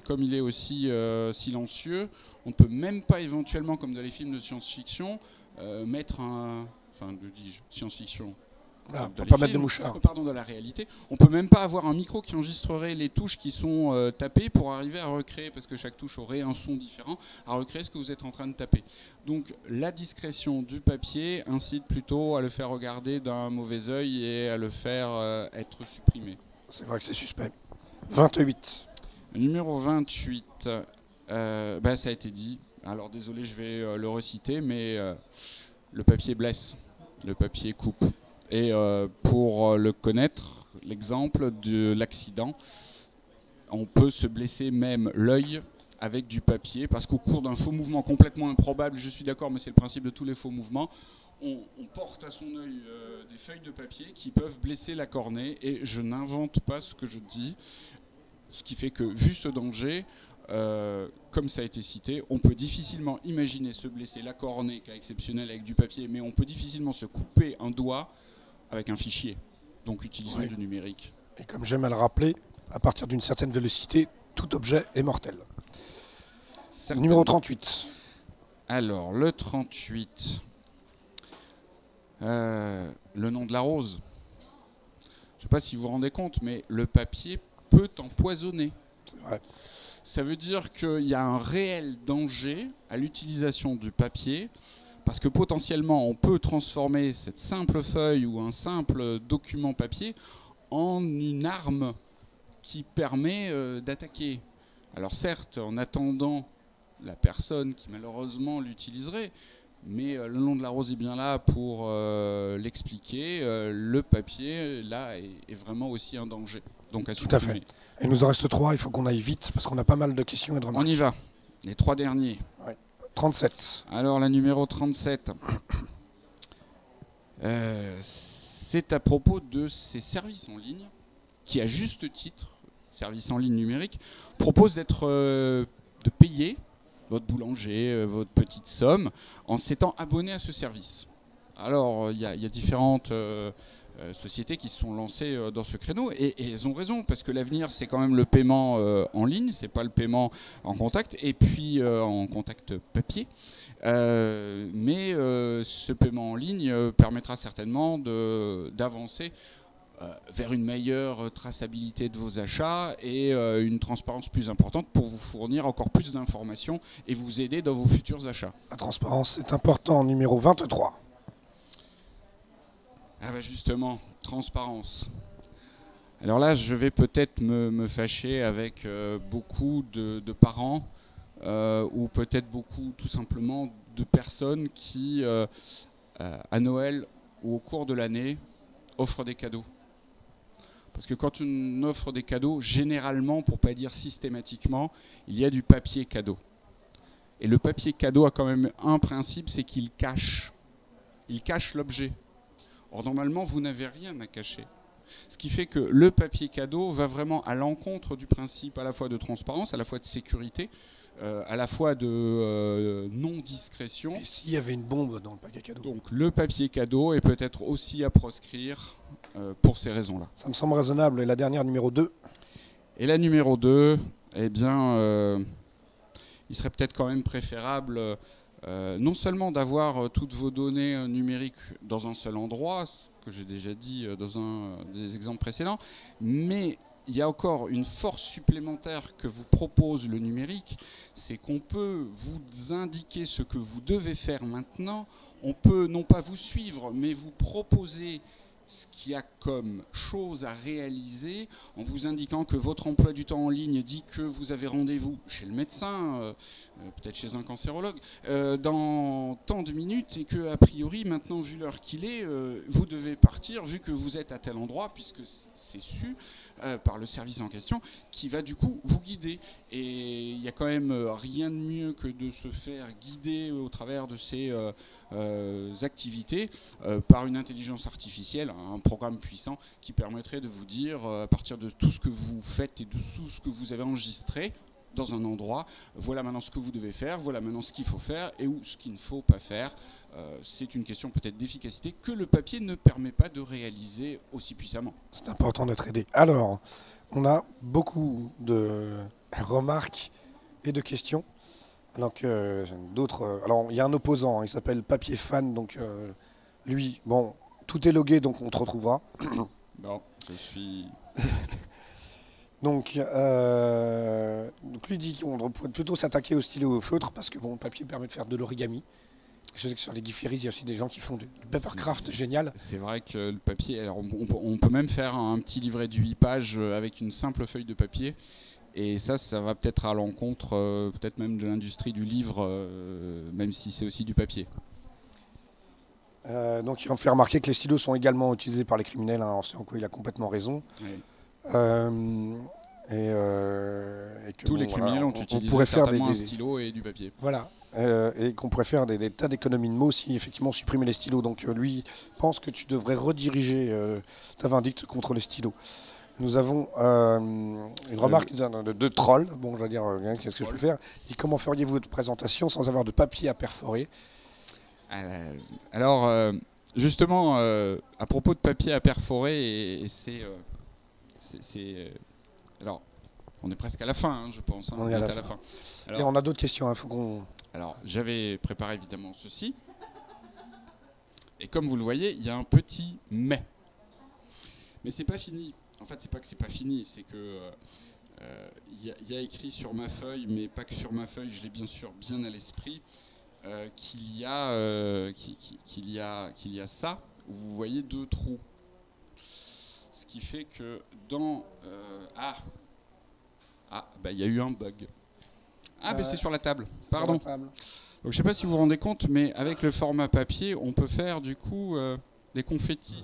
comme il est aussi silencieux, on ne peut même pas éventuellement, comme dans les films de science-fiction, mettre un... Enfin, de dis-je, science-fiction. Voilà, on peut pas mettre de mouchard. Pardon, dans la réalité. On peut même pas avoir un micro qui enregistrerait les touches qui sont tapées pour arriver à recréer, parce que chaque touche aurait un son différent, à recréer ce que vous êtes en train de taper. Donc la discrétion du papier incite plutôt à le faire regarder d'un mauvais œil et à le faire être supprimé. C'est vrai que c'est suspect. 28. Numéro 28, ça a été dit. Alors désolé, je vais le reciter, mais le papier blesse, le papier coupe. Et pour le connaître, l'exemple de l'accident, on peut se blesser même l'œil avec du papier, parce qu'au cours d'un faux mouvement complètement improbable, je suis d'accord, mais c'est le principe de tous les faux mouvements, on porte à son œil des feuilles de papier qui peuvent blesser la cornée, et je n'invente pas ce que je dis, ce qui fait que, vu ce danger, comme ça a été cité, on peut difficilement imaginer se blesser la cornée, cas exceptionnel avec du papier, mais on peut difficilement se couper un doigt avec un fichier. Donc utilisons du numérique. Et comme j'aime à le rappeler, à partir d'une certaine vélocité, tout objet est mortel. Numéro 38. Alors, le 38. Le nom de la rose. Je ne sais pas si vous vous rendez compte, mais le papier peut empoisonner. C'est vrai. Ça veut dire qu'il y a un réel danger à l'utilisation du papier, parce que potentiellement, on peut transformer cette simple feuille ou un simple document papier en une arme qui permet d'attaquer. Alors certes, en attendant la personne qui malheureusement l'utiliserait, mais le nom de la rose est bien là pour l'expliquer. Le papier, là, est vraiment aussi un danger. Donc à supprimer. Tout à fait. Et il nous en reste 3, il faut qu'on aille vite, parce qu'on a pas mal de questions et de remarques. On y va. Les 3 derniers. Ouais. 37. Alors la numéro 37, c'est à propos de ces services en ligne qui, à juste titre, services en ligne numériques, proposent de payer votre boulanger, votre petite somme, en s'étant abonné à ce service. Alors il y a différentes sociétés qui se sont lancées dans ce créneau. Et elles ont raison, parce que l'avenir, c'est quand même le paiement en ligne, c'est pas le paiement en contact, et puis en contact papier. Mais ce paiement en ligne permettra certainement d'avancer vers une meilleure traçabilité de vos achats et une transparence plus importante pour vous fournir encore plus d'informations et vous aider dans vos futurs achats. La transparence est important, numéro 23. Ah bah justement, transparence. Alors là, je vais peut-être me fâcher avec beaucoup de parents ou peut-être beaucoup tout simplement de personnes qui, à Noël ou au cours de l'année, offrent des cadeaux. Parce que quand on offre des cadeaux, généralement, pour ne pas dire systématiquement, il y a du papier cadeau. Et le papier cadeau a quand même un principe, c'est qu'il cache. Il cache l'objet. Or, normalement, vous n'avez rien à cacher. Ce qui fait que le papier cadeau va vraiment à l'encontre du principe à la fois de transparence, à la fois de sécurité, à la fois de non-discrétion. Et s'il y avait une bombe dans le papier cadeau? Donc le papier cadeau est peut-être aussi à proscrire pour ces raisons-là. Ça me semble raisonnable. Et la dernière, numéro 2? Et la numéro 2, eh bien, il serait peut-être quand même préférable non seulement d'avoir toutes vos données numériques dans un seul endroit, ce que j'ai déjà dit dans un des exemples précédents, mais il y a encore une force supplémentaire que vous propose le numérique, c'est qu'on peut vous indiquer ce que vous devez faire maintenant, on peut non pas vous suivre, mais vous proposer ce qu'il y a comme chose à réaliser en vous indiquant que votre emploi du temps en ligne dit que vous avez rendez-vous chez le médecin, peut-être chez un cancérologue, dans tant de minutes et que, a priori, maintenant, vu l'heure qu'il est, vous devez partir vu que vous êtes à tel endroit, puisque c'est su par le service en question, qui va du coup vous guider. Et il n'y a quand même rien de mieux que de se faire guider au travers de ces activités par une intelligence artificielle, un programme puissant qui permettrait de vous dire à partir de tout ce que vous faites et de tout ce que vous avez enregistré dans un endroit, voilà maintenant ce que vous devez faire, voilà maintenant ce qu'il faut faire et où ce qu'il ne faut pas faire. C'est une question peut-être d'efficacité que le papier ne permet pas de réaliser aussi puissamment. C'est important d'être aidé. Alors, on a beaucoup de remarques et de questions. Alors que d'autres. Alors, il y a un opposant, il s'appelle Papier Fan, donc lui, bon, tout est logué, donc on te retrouvera. Bon, je suis. Donc lui dit qu'on pourrait plutôt s'attaquer au stylo et au feutre parce que bon, le papier permet de faire de l'origami. Je sais que sur les Giphyries, il y a aussi des gens qui font du papercraft génial. C'est vrai que le papier, alors on peut même faire un petit livret de 8 pages avec une simple feuille de papier. Et ça va peut-être à l'encontre, peut-être même de l'industrie du livre, même si c'est aussi du papier. Donc il en fait remarquer que les stylos sont également utilisés par les criminels, hein, c'est en quoi il a complètement raison. Oui. Et que, tous les criminels ont utilisé certainement un stylo et du papier. Voilà. Et qu'on pourrait faire des tas d'économies de mots si effectivement on supprimait les stylos. Donc lui pense que tu devrais rediriger ta vindicte contre les stylos. Nous avons une remarque de troll. Bon, je vais dire, qu'est-ce que je peux faire? Il dit, comment feriez-vous votre présentation sans avoir de papier à perforer? Alors, justement, à propos de papier à perforer, alors, on est presque à la fin, hein, je pense. Hein, on est à la fin. Alors, et on a d'autres questions. Hein, faut qu'on... Alors, j'avais préparé évidemment ceci. Et comme vous le voyez, il y a un petit mais. Mais c'est pas fini. En fait, c'est pas que c'est pas fini, c'est que y a écrit sur ma feuille, mais pas que sur ma feuille, je l'ai bien sûr bien à l'esprit, qu'il y a ça, où vous voyez 2 trous. Ce qui fait que dans... il y a eu un bug. C'est sur la table, pardon. Donc je ne sais pas si vous vous rendez compte, mais avec le format papier, on peut faire du coup des confettis.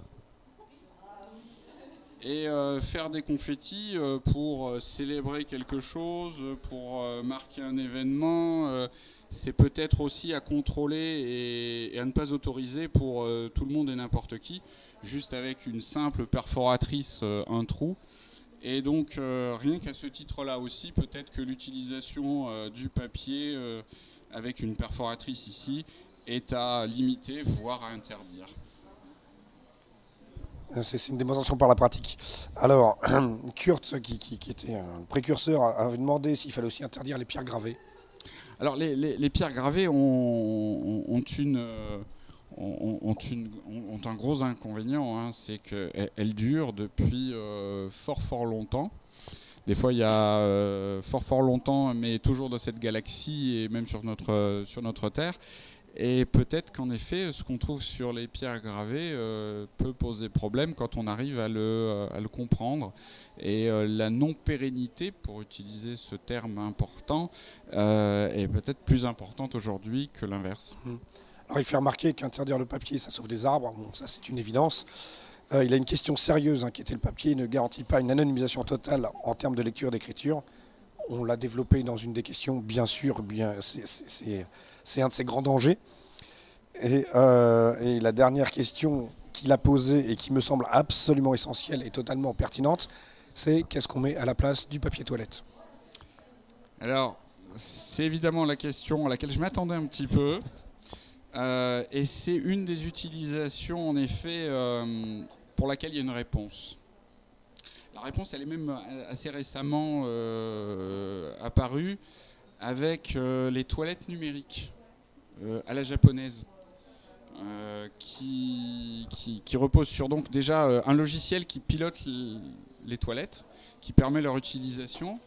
Et faire des confettis pour célébrer quelque chose, pour marquer un événement, c'est peut-être aussi à contrôler et à ne pas autoriser pour tout le monde et n'importe qui, juste avec une simple perforatrice, un trou. Et donc rien qu'à ce titre-là aussi, peut-être que l'utilisation du papier avec une perforatrice ici est à limiter, voire à interdire. C'est une démonstration par la pratique. Alors, Kurt, qui était un précurseur, avait demandé s'il fallait aussi interdire les pierres gravées. Alors les pierres gravées ont un gros inconvénient, hein, c'est qu'elles durent depuis fort longtemps. Des fois il y a fort longtemps, mais toujours dans cette galaxie et même sur notre Terre. Et peut-être qu'en effet, ce qu'on trouve sur les pierres gravées peut poser problème quand on arrive à le comprendre. Et la non-pérennité, pour utiliser ce terme important, est peut-être plus importante aujourd'hui que l'inverse. Alors il fait remarquer qu'interdire le papier, ça sauve des arbres. Bon, ça c'est une évidence. Il a une question sérieuse, qui était le papier ne garantit pas une anonymisation totale en termes de lecture et d'écriture. On l'a développé dans une des questions, bien sûr, c'est un de ses grands dangers. Et la dernière question qu'il a posée et qui me semble absolument essentielle et totalement pertinente, c'est qu'est-ce qu'on met à la place du papier toilette? Alors, c'est évidemment la question à laquelle je m'attendais un petit peu. Et c'est une des utilisations, en effet, pour laquelle il y a une réponse. La réponse, elle est même assez récemment apparue avec les toilettes numériques à la japonaise, qui reposent sur donc déjà un logiciel qui pilote les toilettes, qui permet leur utilisation,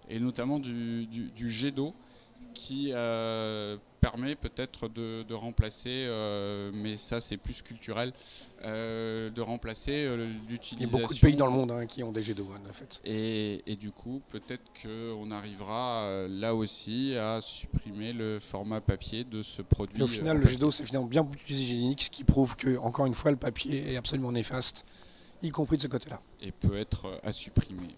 et notamment du jet d'eau, qui permet peut-être de remplacer, mais ça c'est plus culturel, de remplacer l'utilisation. Il y a beaucoup de pays dans le monde qui ont des jets d'eau en fait. Et du coup, peut-être qu'on arrivera là aussi à supprimer le format papier de ce produit. Et au final, le jet d'eau c'est finalement bien plus hygiénique, ce qui prouve que, encore une fois, le papier est absolument néfaste, y compris de ce côté-là. Et peut être à supprimer.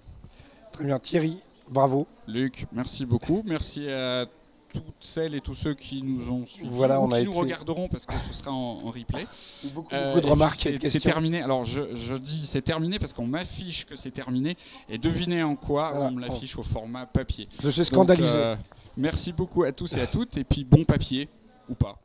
Très bien, Thierry, bravo. Luc, merci beaucoup. Merci à toutes celles et tous ceux qui nous ont suivis, voilà, ou qui nous regarderont parce que ce sera en replay. Beaucoup de remarques et de questions. C'est terminé. Alors je dis c'est terminé parce qu'on m'affiche que c'est terminé. Et devinez en quoi on me l'affiche au format papier. Je suis scandalisé. Donc, merci beaucoup à tous et à toutes. Et puis bon papier ou pas.